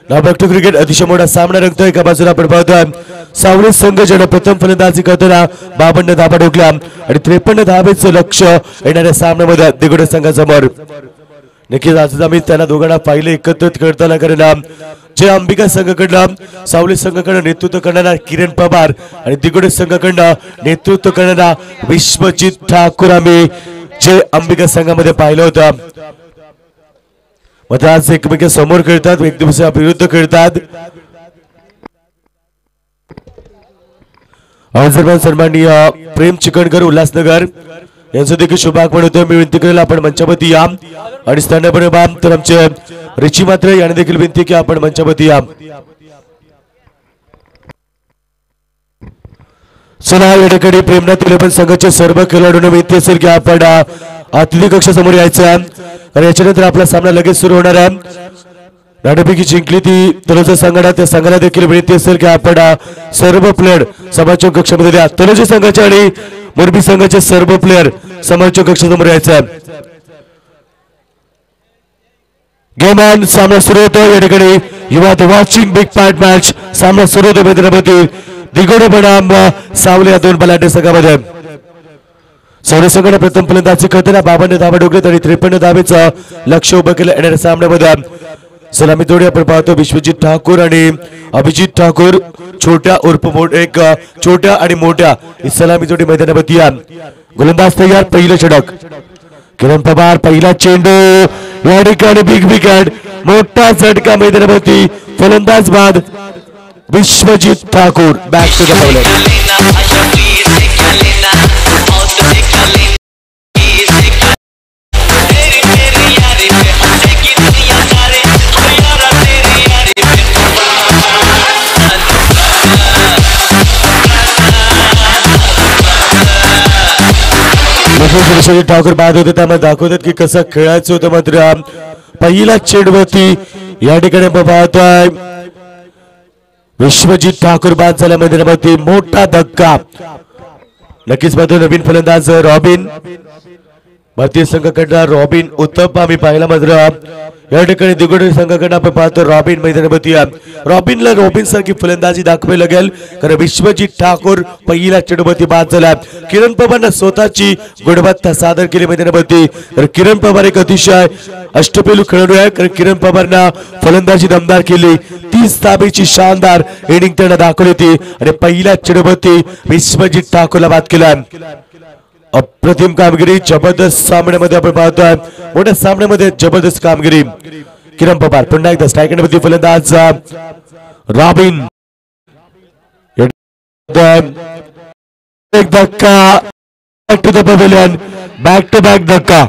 नाबागतो क्रिकेट अतिशय मोठा सामना रंगतोय। एका बाजूला आपण पाहतोय सावली संघ ज्याने प्रथम फलंदाजी करताना 52 धावा ठोकल्या आणि 53 धावेचं लक्ष येणाऱ्या सामन्यामध्ये दिगोडे संघासमोर। नक्कीच आज आम्ही त्यांना दोघांना पाहिले एकत्रित खेळताना, कारण जे अंबिका संघाकडनं सावली संघाकडनं नेतृत्व करणारा किरण पवार आणि दिगोडे संघाकडनं नेतृत्व करणारा विश्वजीत ठाकूर आम्ही जे अंबिका संघामध्ये पाहिलं होतं, मात्र आज एकमेकां समोर खेळतात, एक दिवस विरुद्ध खेळतात। सन्माननीय प्रेम चिकणकर उल्हासनगर यांचं देखील शुभागमन होतं। मी विनंती करेल आपण मंचावरती या आणि स्थानपन्न बाम। तर आमचे रिची मात्रे यांनी देखील विनंती की आपण मंचावरती या। चला या ठिकाणी प्रेमनाथ इलेव्हन संघाचे सर्व खेळाडूंना विनंती असेल की आपण अतिथी कक्षासमोर यायचं आहे, कारण याच्यानंतर आपला सामना लगेच सुरू होणार आहे। नाणेफेकी जिंकली ती तलोजा संघाला, त्या संघाला देखील विनंती असेल की आपण सर्व प्लेयर समालोचक कक्षामध्ये द्या। तलोजा संघाचे आणि मोरबी संघाचे सर्व प्लेयर समालोचक कक्षासमोर यायचं आहे। गेम ऑन, सामना सुरू होतो। या ठिकाणी you are watching big part match, सामना सुरू होतो मैदानामध्ये दिगोडे बनाम सावली या दोन बलाढ्य संघामध्ये। सावली संघाने प्रथम फलंदाजी करताना 52 धावा ठोकल्यात आणि 53 धावेचं लक्ष उभं केलं येणाऱ्या सामन्यामध्ये। सलामी जोडी आपण पाहतो विश्वजीत ठाकूर आणि अभिजीत ठाकूर, छोट्या उर्फ एक छोट्या आणि मोठ्या ही सलामी जोडी मैदानामध्ये या। गोलंदाज तयार, पहिलं षटक किरण पवार, पहिला चेंडू या ठिकाणी बिग विकेट, मोठा झटका मैदानामध्ये, फलंदाज बाद Vishwajeet Thakur, back to the bowler. Vishwajeet Thakur बाद होते, त्यामुळे दाखवतात की कसं खेळायचं होतं। मात्र पहिला चेंडूवरती या ठिकाणी पाहतोय विश्वजीत ठाकूर बाद झाल्या मैदानामध्ये, मोठा धक्का। नक्कीच पाहतो नवीन फलंदाज रॉबिन, भारतीय संघाकडनं रॉबिन उत्तम आम्ही पाहिला। मात्र या ठिकाणी दिगोडे संघाकडनं आपण पाहतो रॉबिन मैदानामध्ये या। रॉबिनला रॉबिन सारखी फलंदाजी दाखवावी लागेल, कारण विश्वजीत ठाकूर पहिला चेंडूवरती बाद झाला। किरण पवारनं स्वतःची गुणवत्ता सादर केली मैदानामध्ये, तर किरण पवार एक अतिशय अष्टपैलू खेळाडू आहे, कारण किरण पवारनं फलंदाजी दमदार केली, 30 धावेची शानदार इनिंग त्यांना दाखवली होती आणि पहिल्या चेंडूवरती विश्वजीत ठाकूरला बाद केला। अप्रतिम कामगिरी जबरदस्त सामन्यामध्ये आपण पाहतोय मोठ्या सामन्यामध्ये जबरदस्त कामगिरी किरण पवार पुन्हा एकदा स्ट्राईक मध्ये फलंदाज रॉबिन एक धक्का back to the pavilion back to back धक्का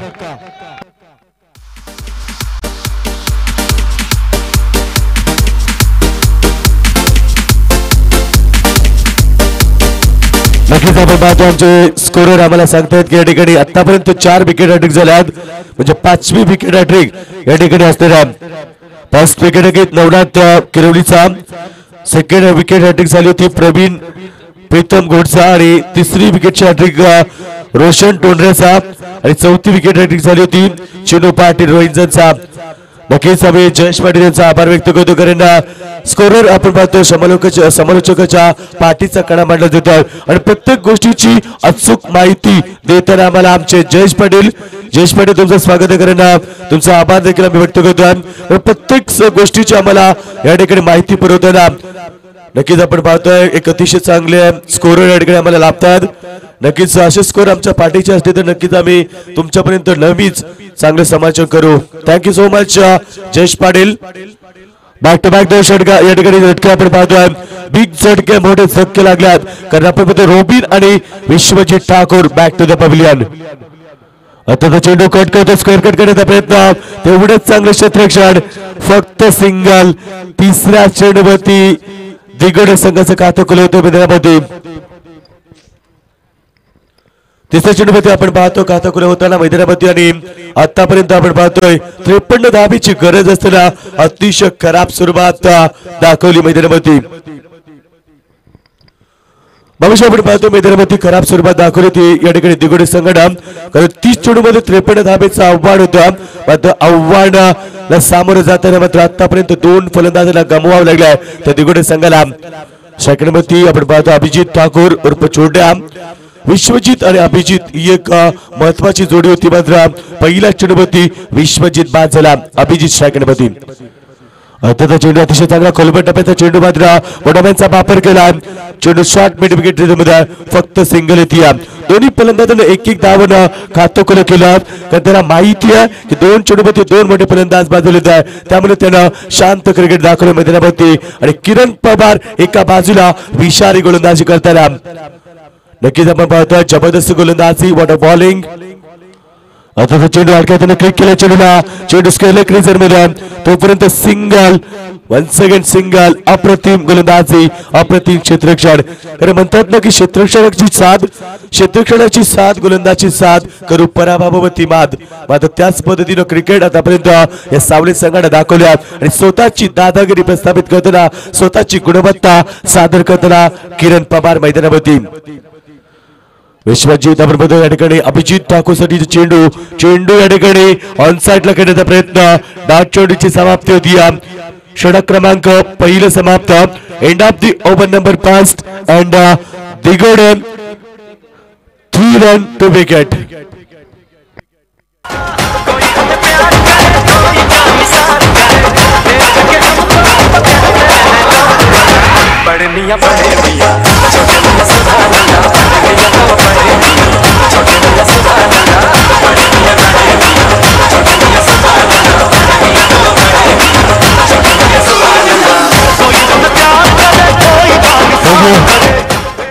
नक्कीच आपण पाहतो आमचे स्कोरर आम्हाला सांगतायत की या ठिकाणी आतापर्यंत 4 विकेट हॅट्रिक झाल्यात म्हणजे 5वी विकेट हॅट्रिक या ठिकाणी असलेल्या फर्स्ट विकेट हॅट्रिक नवनाथ किरवलीचा सेकंड विकेट हॅट्रिक झाली होती प्रवीण प्रीतम घोडचा आणि तिसरी विकेटची हॅट्रिक रोशन टोंडरेचा आणि चौथी विकेट हॅट्रिक झाली होती चिनू पाटील रोहिंजनचा नक्कीच आम्ही जयेश पाटील यांचा आभार व्यक्त करतो कारण स्कोरर आपण पाहतो समालोचकाच्या पाठीचा कणा मांडला जातो आणि प्रत्येक गोष्टीची अचूक माहिती देताना आम्हाला आमचे जयेश पाटील तुमचं स्वागत आहे कारण तुमचा आभार देखील आम्ही व्यक्त करतो प्रत्येक गोष्टीची आम्हाला या ठिकाणी माहिती पुरवताना नक्कीच आपण पाहतोय एक अतिशय चांगले स्कोरर या ठिकाणी आम्हाला लाभतात नक्कीच असे स्कोर आमच्या पाठीचे असते तर नक्कीच आम्ही तुमच्यापर्यंत नेहमीच चांगले समाचार करू thank you so much Jayesh Patil back to back 2 षटका या ठिकाणी झटके आपण पाहतोय बिग झटके मोठे झटके लागल्यात कारण आपण पाहतो रोबिन आणि Vishwajit Thakur back to the pavilion आता तो चेंडू कट करतो स्क्वेअर कट करण्याचा प्रयत्न तेवढेच चांगले क्षेत्ररक्षण फक्त सिंगल तिसऱ्या चेंडूवरती दिगोडे संघाचं खातं खुलं होतं मैदानामध्ये तिसऱ्या चेंडूवरती आपण पाहतो खातं खुलं होताना मैदानामध्ये आणि आतापर्यंत आपण पाहतोय 53 धाबीची गरज असताना अतिशय खराब सुरुवात दाखवली मैदानामध्ये भविष्य आपण पाहतो मैदानामध्ये खराब सुरुवात दाखवली ती या ठिकाणी दिगोडे संघटना कारण 30 चेंडूमध्ये 53 धाबेचं आव्हान होतं मात्र आव्हानाला सामोरं जाताना मात्र आतापर्यंत 2 फलंदाजांना गमवावं लागलंय त्या दिगोडे संघाला सेकंडमध्ये आपण पाहतो अभिजित ठाकूर उर्फ छोट्या विश्वजित आणि अभिजित ही एक महत्वाची जोडी होती मात्र पहिल्या चेंडूवरती विश्वजित बाद झाला अभिजित सेकंडमध्ये आता चेंडू अतिशय चांगला खोलबट टप्प्याचा चेंडू मात्र मोठाब्यांचा वापर केला चेंडू शॉर्ट मिड विकेट मध्ये फक्त सिंगल येते दोन्ही फलंदाजांना एक धावनं खातं खुलं केलं कारण त्यांना माहिती आहे की 2 चेंडूमध्ये 2 मोठे फलंदाज बाजूला येत आहे त्यामुळे त्यानं शांत क्रिकेट दाखवलं मैदानावरती आणि किरण पवार एका बाजूला विषारी गोलंदाजी करताना नक्कीच आपण पाहतोय जबरदस्त गोलंदाजी वॉटर बॉलिंग आता तो चेंडू अडकताना क्लिक केला चेंडू स्केल क्रीजर मध्ये तोपर्यंत सिंगल वन्स अगेन सिंगल अप्रतिम गोलंदाजी अप्रतिम क्षेत्ररक्षण कारण म्हणतात ना की क्षेत्ररक्षणाची साथ गोलंदाजी साथ करू पराभवावरती मात मात्र त्याच पद्धतीनं क्रिकेट आतापर्यंत या सावली संघाने दाखवल्या आणि स्वतःची दादागिरी प्रस्थापित करताना स्वतःची गुणवत्ता सादर करताना किरण पवार मैदानावरती विश्वजित आपण बघतो या ठिकाणी अभिजित ठाकूर साठी चेंडू या ठिकाणी ऑन साइडला करण्याचा प्रयत्न डाट चेंडूची समाप्ती होती षटक क्रमांक पहिलं समाप्त end of the over number 5 and Digode 3 run two wicket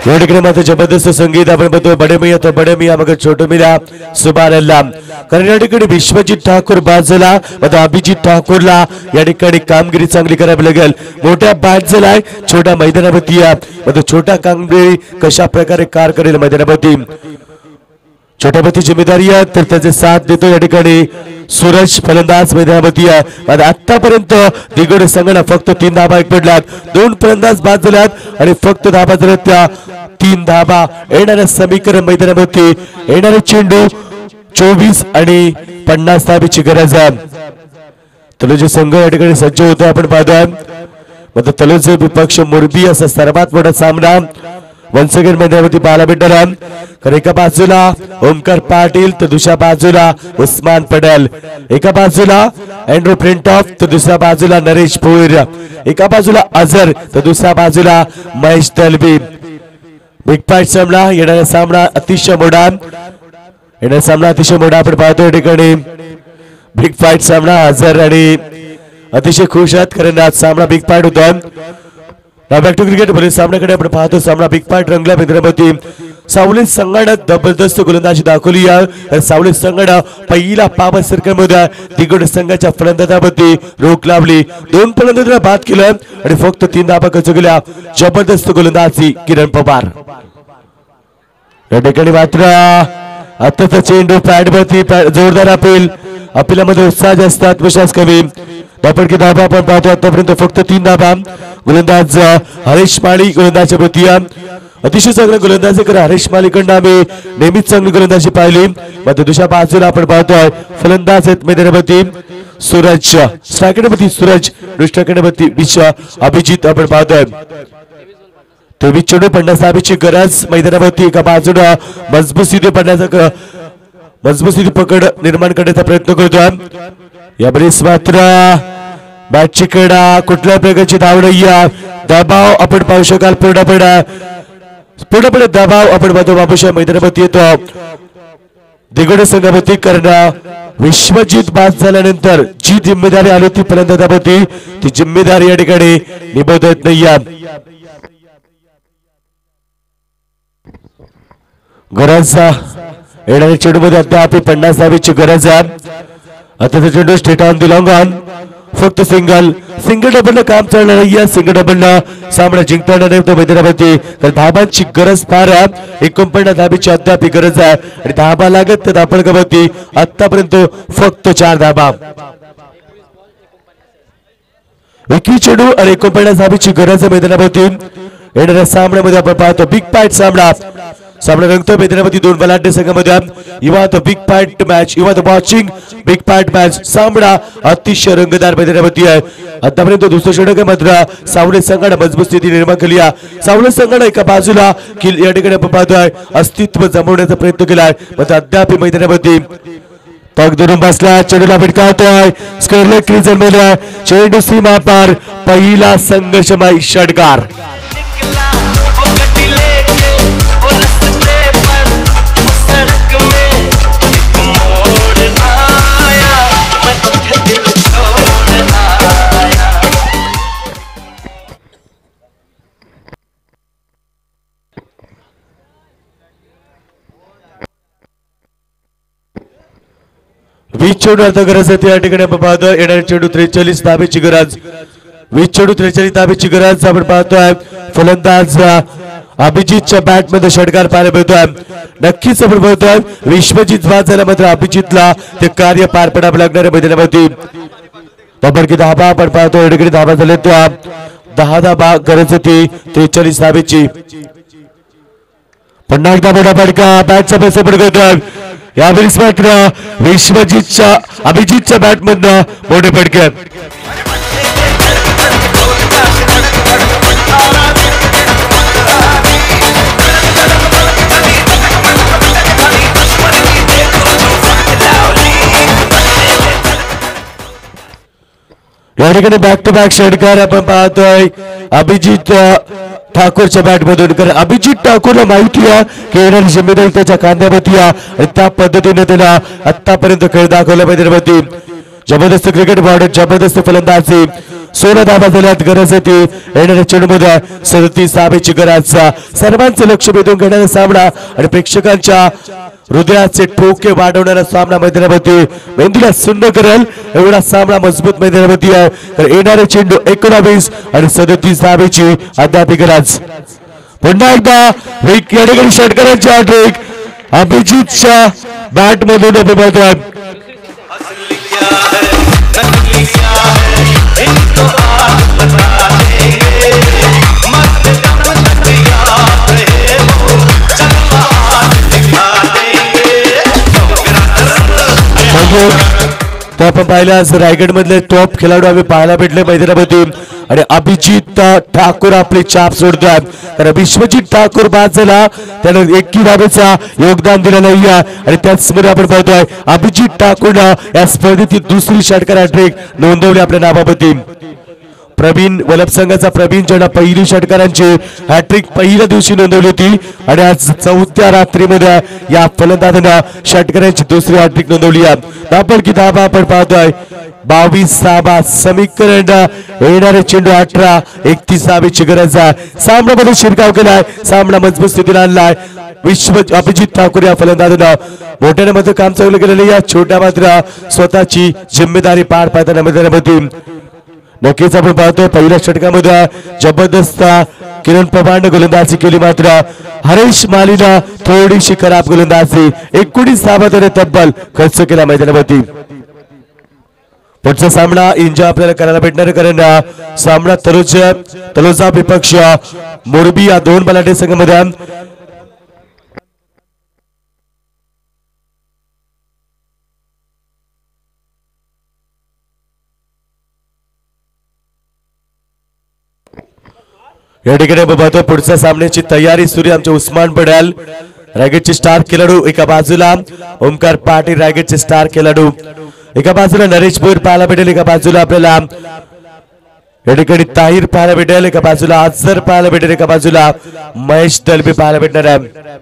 या ठिकाणी मात्र जबरदस्त संगीत आपण बघतो बडे मिया तो बडे मिया मगर छोटो मिया सुभान अल्लाह कारण या ठिकाणी विश्वजित ठाकूर बाजूला मात्र अभिजित ठाकूरला या ठिकाणी कामगिरी चांगली करावी लागेल मोठ्या बॅट झालाय छोट्या मैदानावरती मात्र छोटा कामगिरी कशा प्रकारे कार करेल मैदानावरती छोट्यावरती जिम्मेदारी आहे तर त्याचे साथ देतो या ठिकाणी सूरज फलंदाज मैदानावरती आहे आतापर्यंत दिगोडे संघाला फक्त 3 धाबा पडल्यात 2 फलंदाज बाद झाल्यात आणि फक्त धाबा झाल्यात त्या 3 धाबा येणाऱ्या समीकरण मैदानावरती येणारे चेंडू 24 आणि 50 धाबीची गरज आहे तलोजी संघ या ठिकाणी सज्ज होतो आपण पाहतोय मात्र तलोजी विपक्ष मोरबी असा सर्वात मोठा सामना वन्स अगेन मैदानावरती पाहायला भेटणार कारण एका बाजूला ओमकार पाटील तर दुसऱ्या बाजूला उस्मान पटेल एका बाजूला अँड्रू प्रिंटॉफ तर दुसऱ्या बाजूला नरेश भोईर एका बाजूला अझर तर दुसऱ्या बाजूला महेश दलबी बिग फाईट सामना येणारा सामना अतिशय मोठा येणारा सामना अतिशय मोठा आपण पाहतो या ठिकाणी बिग फाईट सामना हजर आणि अतिशय खुश आहात कारण आज सामना बिग फाईट होता. बॅक टू क्रिकेट भले सामन्याकडे आपण पाहतो. सामना बिग फाईट रंगला मित्रांमध्ये. सावली संघाने जबरदस्त गोलंदाजी दाखवली. सावली संघाने पहिला 5 सेकंदामध्ये दिग्गज संघाच्या फलंदाजावरती रोख लावली. 2 फलंदाजांना बाद केलं आणि फक्त 3 धावा खर्च केल्या. जबरदस्त गोलंदाजी किरण पवार या ठिकाणी. मात्र आताचा चेंडू पॅडवरती जोरदार अपिलामध्ये उत्साह जास्त, आत्मविश्वास कमी. की धाबा आपण पाहतो आतापर्यंत फक्त 3 धाबा. गोलंदाज हरीश माळी गोलंदाजच्या प्रती अतिशय चांगला गोलंदाजी करा. हरीश माळीकडनं आम्ही नेहमीच चांगली गोलंदाजी पाहिली. मात्र दुसऱ्या बाजूला आपण पाहतोय फलंदाज आहेत मैदानावरती सूरज, स्ट्रायकरवरती सूरज, दुसऱ्याकडे अभिजित आपण पाहतोय. 23 चेंडू पडण्यास धाबेची गरज मैदानावरती. एका बाजूला मजबूत पकड निर्माण करण्याचा प्रयत्न करतोय. यावेळेस मात्र बॅटची कडा कुठल्या प्रकारची धाव नाहीये. दबाव आपण पाहू शकाल. पूर्णपणे दबाव आपण पाहतो. बाबूशा मैदानावरती येतो दिग्गज संघावरती करणं. विश्वजित बाद झाल्यानंतर जी जिम्मेदारी आली ती फलंदाजावरती, ती जिम्मेदारी या ठिकाणी निभवता येत नाहीये. गरज येणाऱ्या चेंडूमध्ये अद्याप 50 धावेची गरज आहे. आता चेंडू स्ट्रेट ऑन दिला फक्त सिंगल डबल काम चालणार नाहीये. सिंगल डबल सामना जिंकता येणार नाही मैदानावरती. तर धाबांची गरज फार आहे. 49 धाबेची अद्याप गरज आहे आणि धाबा लागत तर धापडगावरती आतापर्यंत फक्त 4 धाबा. 21 चेंडू आणि 49 धाबेची गरज आहे मैदानावरती. येणाऱ्या सामन्यामध्ये आपण पाहतो बिग फाईट सामना रंगतो मैदानावरती. 2 बलाढ्य संघामध्ये युवा द बिग फाईट मॅच, युवा the watching big fight match. सामना अतिशय रंगतदार मैदानावरती आहे. आतापर्यंत दुसरं षटक मात्र सावली संघाने मजबूत स्थिती निर्माण केली आहे. सावली संघाने एका बाजूला या ठिकाणी आपण पाहतोय अस्तित्व जमवण्याचा प्रयत्न केलाय. मात्र अद्याप मैदानावरती तग धरून बसला. चेंडूला भिडकावतोय स्क्वेअर क्रिजन मध्ये. चेंडू सीमा पार. पहिला संघर्षमय षटकार. चेंडू अर्थ गरज आहे या ठिकाणी आपण पाहतो. येणारे चेंडू 43 धाबेची गरज. 20 चेंडू 43 धाबेची गरज आपण पाहतोय. फलंदाज अभिजितच्या बॅट मध्ये षटकार पाहायला मिळतोय. नक्कीच आपण पाहतोय विश्वजित बाद झाला मात्र अभिजितला ते कार्य पार पडावं लागणार आहे मैदानावरती. की धाबा आपण पाहतो. या ठिकाणी धाबा झाले तो 10 धाबा गरज होती 43 धाबेची. पुन्हा एकदा मोठा फटका बॅटचा पैसा पडतोय. यावेळेस मात्र अभिजितच्या बॅट मधनं मोठे फटके. या ठिकाणी बॅक टू बॅक षटकार आपण पाहतोय अभिजित ठाकूरच्या बॅट मधून. कारण अभिजित ठाकूरला माहिती आहे की येणारी जिम्मेदारी त्याच्या खांद्यावरती आहे आणि त्या पद्धतीने त्याला आतापर्यंत खेळ दाखवला पाहिजे. जबरदस्त क्रिकेट बॉर्डर, जबरदस्त फलंदाजी. 16 धाबा झाल्यात गरज होती. येणाऱ्या चेंडूमध्ये 37 धाबेची गरज. सर्वांचं लक्ष वेधून घेणारा सामना आणि प्रेक्षकांच्या हृदयाचे ठोके वाढवणारा सामना मैदानावरती मेंदूला सुन्न करेल एवढा सामना मजबूत मैदानावरती आहे. तर येणारे चेंडू 19 आणि 37 धाबेची अद्याप गरज. पुन्हा एकदा या ठिकाणी षटकारांची हॅट्रिक अभिजितच्या बॅट मधून आपण तो आपण पाहिलं रायगड मधले टॉप खेळाडू आम्ही पाहायला भेटले मैदानावरती आणि अभिजित ठाकूर आपली छाप सोडतोय. कारण विश्वजित ठाकूर बाद झाला त्यानं 21 धाबेचा योगदान दिलं नाही आणि त्याचमध्ये आपण पाहतोय अभिजित ठाकूरनं या स्पर्धेतील दुसरी षटकार हॅट्रिक नोंदवली आपल्या नावावरती. प्रवीण वलभ संघाचा प्रवीण चढा पहिली षटकारांची हॅट्रिक पहिल्या दिवशी नोंदवली होती आणि आज चौथ्या रात्रीमध्ये या फलंदाजांना षटकारांची दुसरी हॅट्रिक नोंदवली आहे. आपण की धाबा आपण पाहतोय 22 समीकरण येणारे चेंडू 18-31 गरज आहे. सामन्यामध्ये शिरकाव केलाय, सामना मजबूत स्थितीला आणलाय. अभिजित ठाकूर या फलंदाजांना मोठ्याने मध्ये काम चालू केलेले या छोट्या मात्र स्वतःची जिम्मेदारी पार पाडताना मैदानामध्ये नक्कीच आपण पाहतोय पहिल्या षटकामध्ये जबरदस्त किरण पवारने गोलंदाजी केली, मात्र हरीश मालीला थोडीशी खराब गोलंदाजी 19 धावा तब्बल खर्च केला मैदानामध्ये. पुढचा सामना एन्जॉय आपल्याला करायला भेटणार आहे, कारण सामना तलोजा विपक्ष मोरबी या दोन बलाढ्य संघामध्ये या ठिकाणी आपण पाहतो पुढच्या सामन्याची तयारी सुरू. आमचे उस्मान पडाल रायगडचे स्टार खेळाडू एका बाजूला, ओमकार पाटील रायगडचे स्टार खेळाडू एका बाजूला, नरेश भोईर पाहायला भेटेल एका बाजूला, आपल्याला या ठिकाणी ताहिर पाहायला भेटेल एका बाजूला, अझर पाहायला भेटेल एका बाजूला, महेश दलबी पाहायला भेटणार आहे.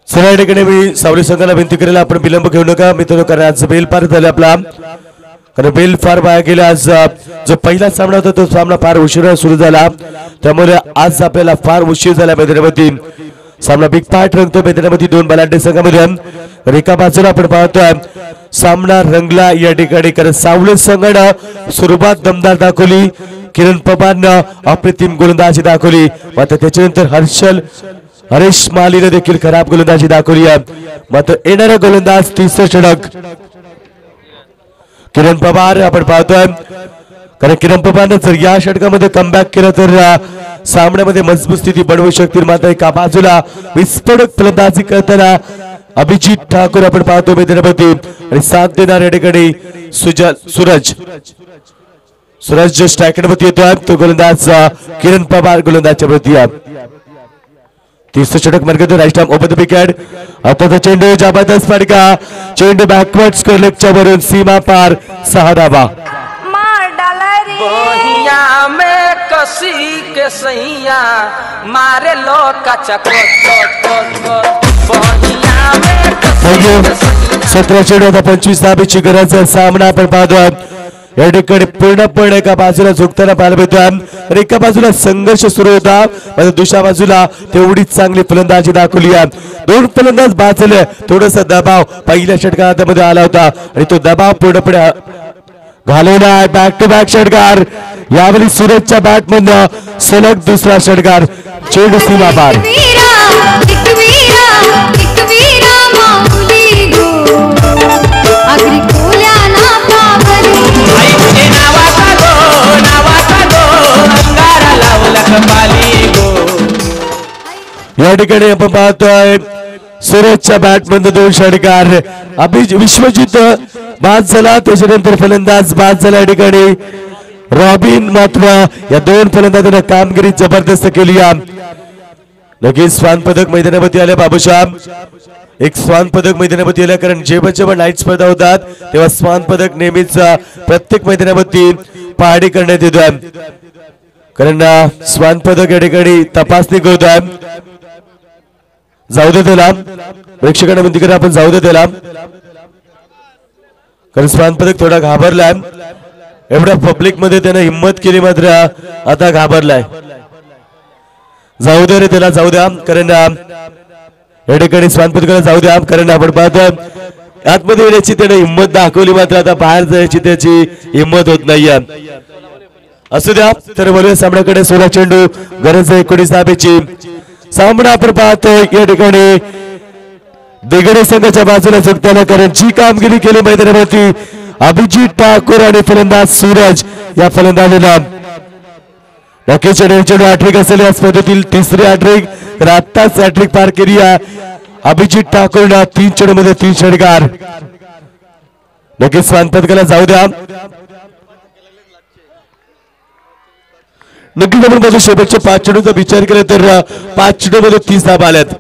चला या ठिकाणी मी सावली संघाला विनंती करेल आपण विलंब घेऊ नका मित्रांनो, कारण आज बेल पार झाला आपला, कारण बेल फार वाया गेला. आज जो पहिला सामना होता तो सामना फार उशिरा सुरू झाला, त्यामुळे आज आपल्याला फार उशीर झाला मैदानामध्ये. सामना बिग पार्ट रंगतो मैदानामध्ये दोन बलाढ्य संघामध्ये. एका बाजूला आपण पाहतोय सामना रंगला या ठिकाणी, कारण सावली संघानं सुरुवात दमदार दाखवली, किरण पवारनं अप्रतिम गोलंदाजी दाखवली, मात्र त्याच्यानंतर हरीश मालीने देखील खराब गोलंदाजी दाखवली आहे. मात्र येणारा गोलंदाज तिसरं षटक किरण पवार आपण पाहतोय, कारण किरण पवारने जर या षटकामध्ये कमबॅक केलं तर सामन्यामध्ये मजबूत स्थिती बनवू शकतील. मात्र एका बाजूला विस्फोटक फलंदाजी करताना अभिजित ठाकूर आपण पाहतो मैदानामध्ये, आणि साथ देणार या ठिकाणी सूरज स्ट्रायकरवरती येतोय तो गोलंदाज किरण पवार गोलंदाजच्या वरती आहे. तिसरं षटक मार्ग राईट ओपन द विकेट. आता चेंडू जबरदस्त फटका, चेंडू बॅकवर्ड स्क्वेअर लेगच्या वरून सीमा पार 6 धावा. बहिया में कसी के सैया मारे लो कचा बहिया में कसी के सैया. 17 चेंडू आता 25 धावेची गरज आहे. सामना आपण पाहतोय या ठिकाणी पूर्णपणे एका बाजूला झुकताना पाहायला मिळतोय आणि एका बाजूला संघर्ष सुरू होता, मात्र दुसऱ्या बाजूला तेवढीच चांगली फलंदाजी दाखवली आहे. दोन फलंदाज बाद झाले, थोडासा दबाव पहिल्या षटकामध्ये आला होता आणि तो दबाव पूर्णपणे घालवला आहे. बॅक टू बॅक षटकार, यावेळी सूरजच्या बॅट मधनं सलग दुसरा षटकार, चेंडू सीमा पार. या ठिकाणी आपण पाहतोय सूरजच्या बॅट मध्ये 2 षटकार, विश्वजित बाद झाला, त्याच्यानंतर फलंदाज बाद झाला. या ठिकाणी रॉबिन मात्र या 2 फलंदाजांना कामगिरी जबरदस्त केली आहे. लगेच स्वान पदक मैदानामध्ये आले बाबूशाम, एक स्वान पदक मैदानामध्ये आले, कारण जेव्हा नाईट स्पर्धा होतात तेव्हा स्वान पदक नेहमीच प्रत्येक मैदानामध्ये पहाडी करण्यात येतोय, कारण स्वान पदक या ठिकाणी तपासणी करतोय. जाऊ दे त्याला, प्रेक्षकांना विनंती करा आपण जाऊ दे त्याला, कारण स्वान पदक थोडा घाबरलाय, एवढ्या पब्लिक मध्ये त्याने हिंमत केली मात्र आता घाबरलाय. जाऊ दे रे त्याला, जाऊ द्या, कारण या ठिकाणी स्वान पदकाला जाऊ द्या, कारण आपण पाहतोय आतमध्ये येण्याची त्याने हिंमत दाखवली, मात्र आता बाहेर जायची त्याची हिंमत होत नाहीये. असू द्या, तर बोलूया सामन्याकडे. 16 चेंडू गरज आहे 19 धावेची. सामना आपण पाहतोय या ठिकाणी दिगडे संघाच्या बाजूला झुकताना, कारण जी कामगिरी केली मैदानावरती अभिजित ठाकूर आणि फलंदाज सूरज या फलंदाजांना नक्कीच चेंडू हॅट्रिक असेल या स्पर्धेतील तिसरी हॅट्रिक, तर आत्ताच हॅट्रिक पार केली आहे अभिजित ठाकूरनं 3 चेंडूमध्ये 3 षटकार. नक्कीच स्वान पदकाला जाऊ द्या. नक्कीच आपण बघू शेवटच्या 5 चेंडूचा विचार केला तर 5 चेंडूमध्ये 30 धावा आल्यात.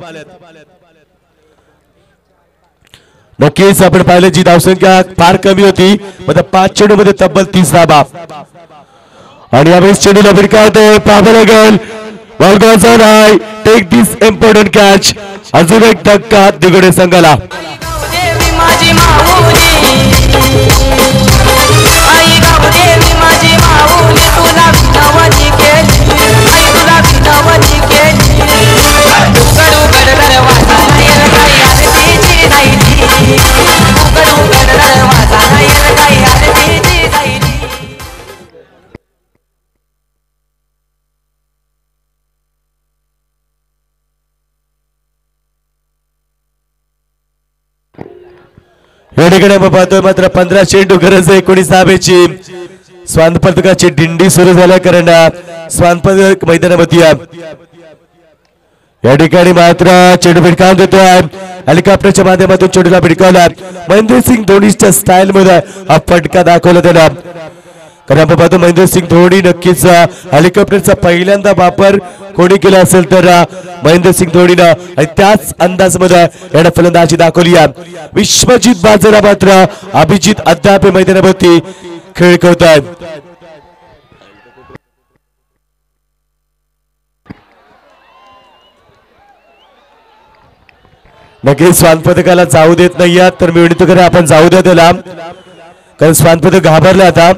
नक्कीच आपण पाहिलं जी धावसंख्या फार कमी होती, पण 5 चेंडूमध्ये तब्बल 30 धावा. आणि यावेळेस चेंडूला भिडकावतोय पाबलगल. Ball goes on high. Take this important catch. अजून एक धक्का दिगोडे संघाला. देवी माझी माऊली, आई गाव देवी माझी माऊली, तुला विनवणी केली, आई तुला विनवणी केली. उघड उघड दरवाजा नाही काही आरतीची राहिली, उघड उघड दरवाजा नाही काही आरतीची राहिली. या ठिकाणी आपण पाहतोय मात्र 15 चेंडू गरज आहे 19 धावेची. स्वान पदकाची दिंडी सुरू झाल्या कारण स्वान पदक मैदानामध्ये या ठिकाणी मात्र चेंडू भिडकावून देतोय. हेलिकॉप्टरच्या माध्यमातून चेंडूला भिडकावला. महेंद्रसिंग धोनीच्या स्टाईल मध्ये हा फटका दाखवला त्याला. कारण आपण पाहतो महेंद्रसिंग धोनी नक्कीच हेलिकॉप्टरचा पहिल्यांदा वापर कोणी केला असेल तर महेंद्रसिंग धोनीनं, आणि त्याच अंदाजमध्ये यानं फलंदाजी दाखवली. विश्वजित बाजरा मात्र अभिजित अद्याप मैदानावरती खेळ खेळतोय. नक्कीच स्वान पदकाला जाऊ देत नाहीये, तर मी विनंती करेन आपण जाऊ द्या त्याला, कारण स्वान पदक घाबरले आता.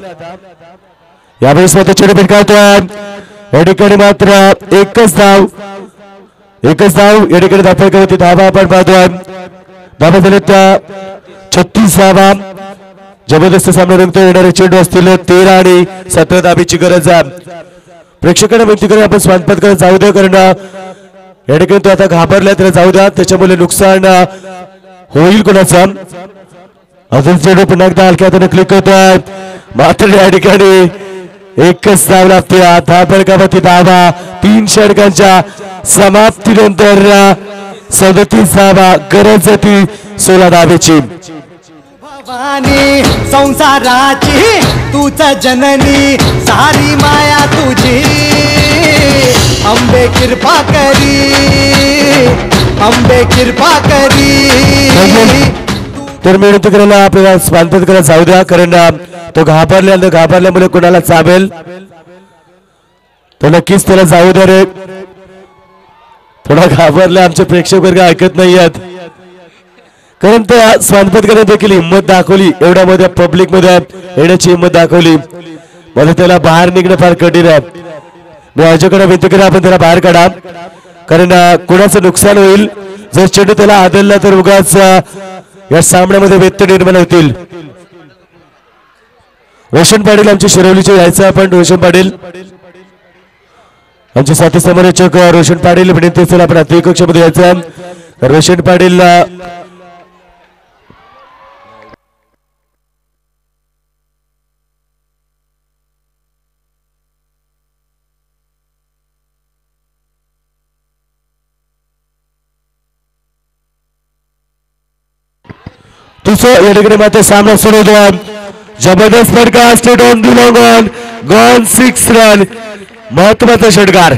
यावेळेस मात्र चेंडू भिडकावतोय. या ठिकाणी मात्र एकच धाव या ठिकाणी धावपैकी धावा आपण पाहतोय. धावा झाले त्या 36 धावा. जबरदस्त सामना रंगतो. येणारे चेंडू असतील 13 आणि 17 धावेची गरज आहे. प्रेक्षकांना विनंती करेन आपण स्वान पदकाला जाऊ द्या, कारण या ठिकाणी तो आता घाबरला, त्याला जाऊ द्या, त्याच्यामुळे नुकसान होईल कोणाचं. अजून चेंडू पुन्हा एकदा हलक्या हाताने क्लिक होतोय. मात्र या ठिकाणी एकच धाव लागते. धावपैकी धावा 3 षटकांच्या समाप्तीनंतर 37 धावा. गरज ती 16 धावेची. भवानी संसाराची तूच जननी, सारी माया तुझी, अंबे कृपा करी, अंबे कृपा करी. तर मी विनंती करायला आपल्याला स्वान पदकाला जाऊ द्या, कारण तो घाबरल्यामुळे कोणाला चावेल तर नक्कीच त्याला जाऊ द्या रे. थोडा घाबरला. आमचे प्रेक्षक वर्ग ऐकत नाही आहेत, कारण त्या स्वान पदकाने देखील हिंमत दाखवली. एवढ्या मध्ये पब्लिक मध्ये येण्याची हिंमत दाखवली. मला त्याला बाहेर निघणं फार कठीण आहे. मी आयोजकांना विनंती करेन आपण त्याला बाहेर काढा, कारण कोणाचं नुकसान होईल. जर चेंडू त्याला आदलला तर उगाच या सामन्यामध्ये व्यत्यय निर्माण होतील. रोशन पाटील आमचे शिरवलीचे यायचं आपण. रोशन पाटील आमचे साथी समालोचक रोशन पाटील विनंती असेल आपण अतिथी कक्षामध्ये यायचं. रोशन पाटील या ठिकाणी मात्र सामना सुरू होतो. जबरदस्त फटका. State on the long on. Gone 6 run. महत्वाचा षटकार.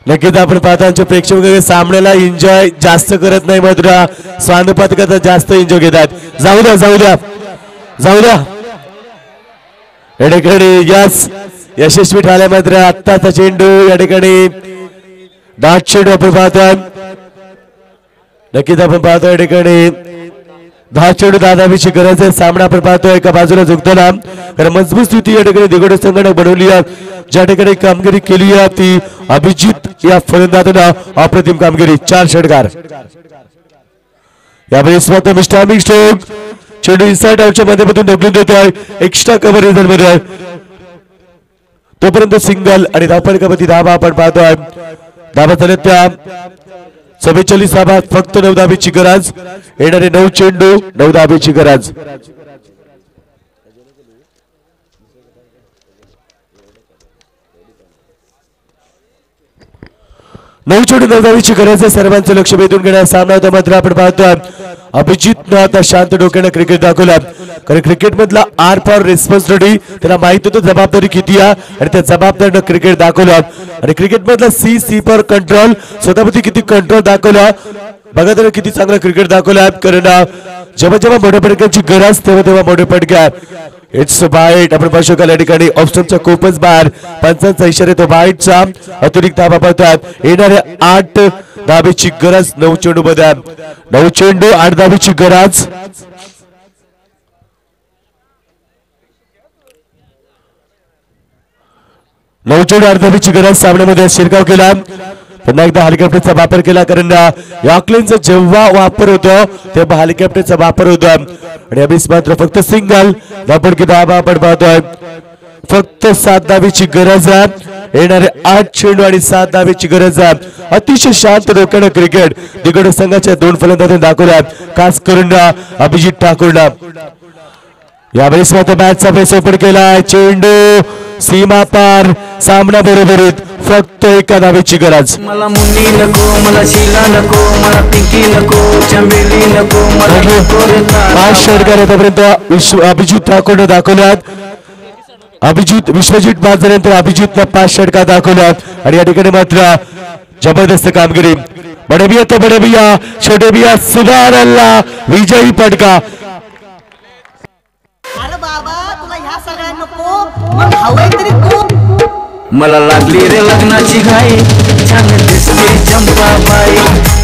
नक्कीच आपण पाहता आमचे प्रेक्षक सामन्याला एन्जॉय जास्त करत नाही, मात्र स्वान पदकाचा जास्त एन्जॉय घेतात. जाऊ द्या या ठिकाणी यशस्वी ठरल्या. मात्र आत्ताचा चेंडू या ठिकाणी डाट चेंडू आपण पाहतोय. नक्कीच आपण पाहतोय या ठिकाणी 10 चेंडू 10 धावेची गरज आहे. सामना आपण पाहतोय एका बाजूला झुकताना, कारण मजबूत स्थिती या ठिकाणी दिगोडे संघाने बनवली आहे. ज्या ठिकाणी कामगिरी केली आहे ती अभिजित या फलंदाजानं अप्रतिम कामगिरी. 4 षटकार. यावेळेस मात्र मिस्टर स्ट्रोक चेंडू इनसाइड आउटच्या माध्यमातून ढकलून देतोय. एक्स्ट्रा कव्हर रिझल्ट मध्ये तोपर्यंत सिंगल आणि धावपैकी धावा आपण पाहतोय. धावा झाल्या त्या 44 धावा. फक्त 9 धावेची गरज. येणारे 9 चेंडू 9 धावेची गरज. नऊ चेंडू 9 धावेची गरज आहे. सर्वांचं लक्ष वेधून घेण्याचा सामना होता. मात्र आपण पाहतोय अभिजितनं आता शांत डोक्यानं क्रिकेट दाखवला, कारण क्रिकेट मधला आर फॉर रिस्पॉन्सिबिलिटी त्याला माहित होतं जबाबदारी किती आहे आणि त्या जबाबदारीनं क्रिकेट दाखवला. आणि क्रिकेट मधला सी फॉर कंट्रोल, स्वतःवरती किती कंट्रोल दाखवला बघा त्यानं किती चांगला क्रिकेट दाखवला. कारण जेव्हा जेव्हा मोठ्या फटक्याची गरज तेव्हा तेव्हा मोठे फटक्या. इट्स बाईट आपण पाहू शकाल या ठिकाणी ऑप्शनचा खूपच बाहेर, पंचांचा इशारा तो बाईटचा अतिरिक्त धावा पडतात. येणाऱ्या 8 धावेची गरज 9 चेंडू मध्ये, 9 चेंडू 8 धावेची गरज. नऊ चेंडू 8 धावेची गरज सामन्यामध्ये शिरकाव केला. पुन्हा एकदा हेलिकॉप्टरचा वापर केला, कारण यॉर्कलिनचा जेव्हा वापर होतो तेव्हा हेलिकॉप्टरचा वापर होतो. आणि अभिस मात्र फक्त सिंगल धापडकी धावा आपण पाहतोय. फक्त 7 धावेची गरज आहे. येणारे 8 चेंडू आणि 7 धावेची गरज आहे. अतिशय शांत डोक्यानं क्रिकेट दिगड संघाच्या 2 फलंदाजांनी दाखवल्या, खास करून अभिजित ठाकूरनं. यावेळेस मात्र मॅचचा बेस ओपन केला. चेंडू सीमा पार, सामना बरोबरीत, फक्त 1 धावेची गरज. मला मुन्नी नको, मला शीला नको, मला पिंकी नको, चंबेली नको, मला नको रे तारा. 5 षटकार आतापर्यंत अभिजित ठाकूरनं दाखवल्यात. अभिजित विश्वजित बाद झाल्यानंतर अभिजितनं 5 षटकार दाखवल्यात. आणि या ठिकाणी मात्र जबरदस्त कामगिरी. बडबिया तो बडबिया, छोटे बिया, सुभान अल्लाह, विजयी पटका. अरे बाबा तुला ह्या सगळ्या नको, मग हवंय तरी खूप. मला लागली रे लग्नाची घाई, छान दिसते चंपाबाई.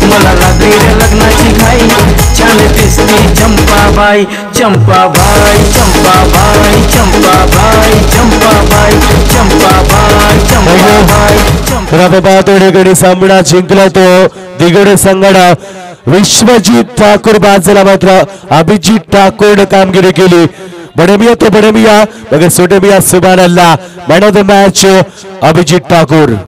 मला लागली रे लग्नाची घाई, छान दिसते चंपाबाई. चंपाबाई चंपाबाई चंपाबाई चंपाबाई चंपाबाई चंपाबाई. तर आपण पाहतो ठिकाणी सामना जिंकला तो दिगड संघानं. विश्वजित ठाकूर बाद झाला, मात्र अभिजित ठाकूरनं कामगिरी केली. बडमिया तो बडमिया, मगर छोटे मिया सुभान अल्लाह. Man of the match Abhijit Thakur.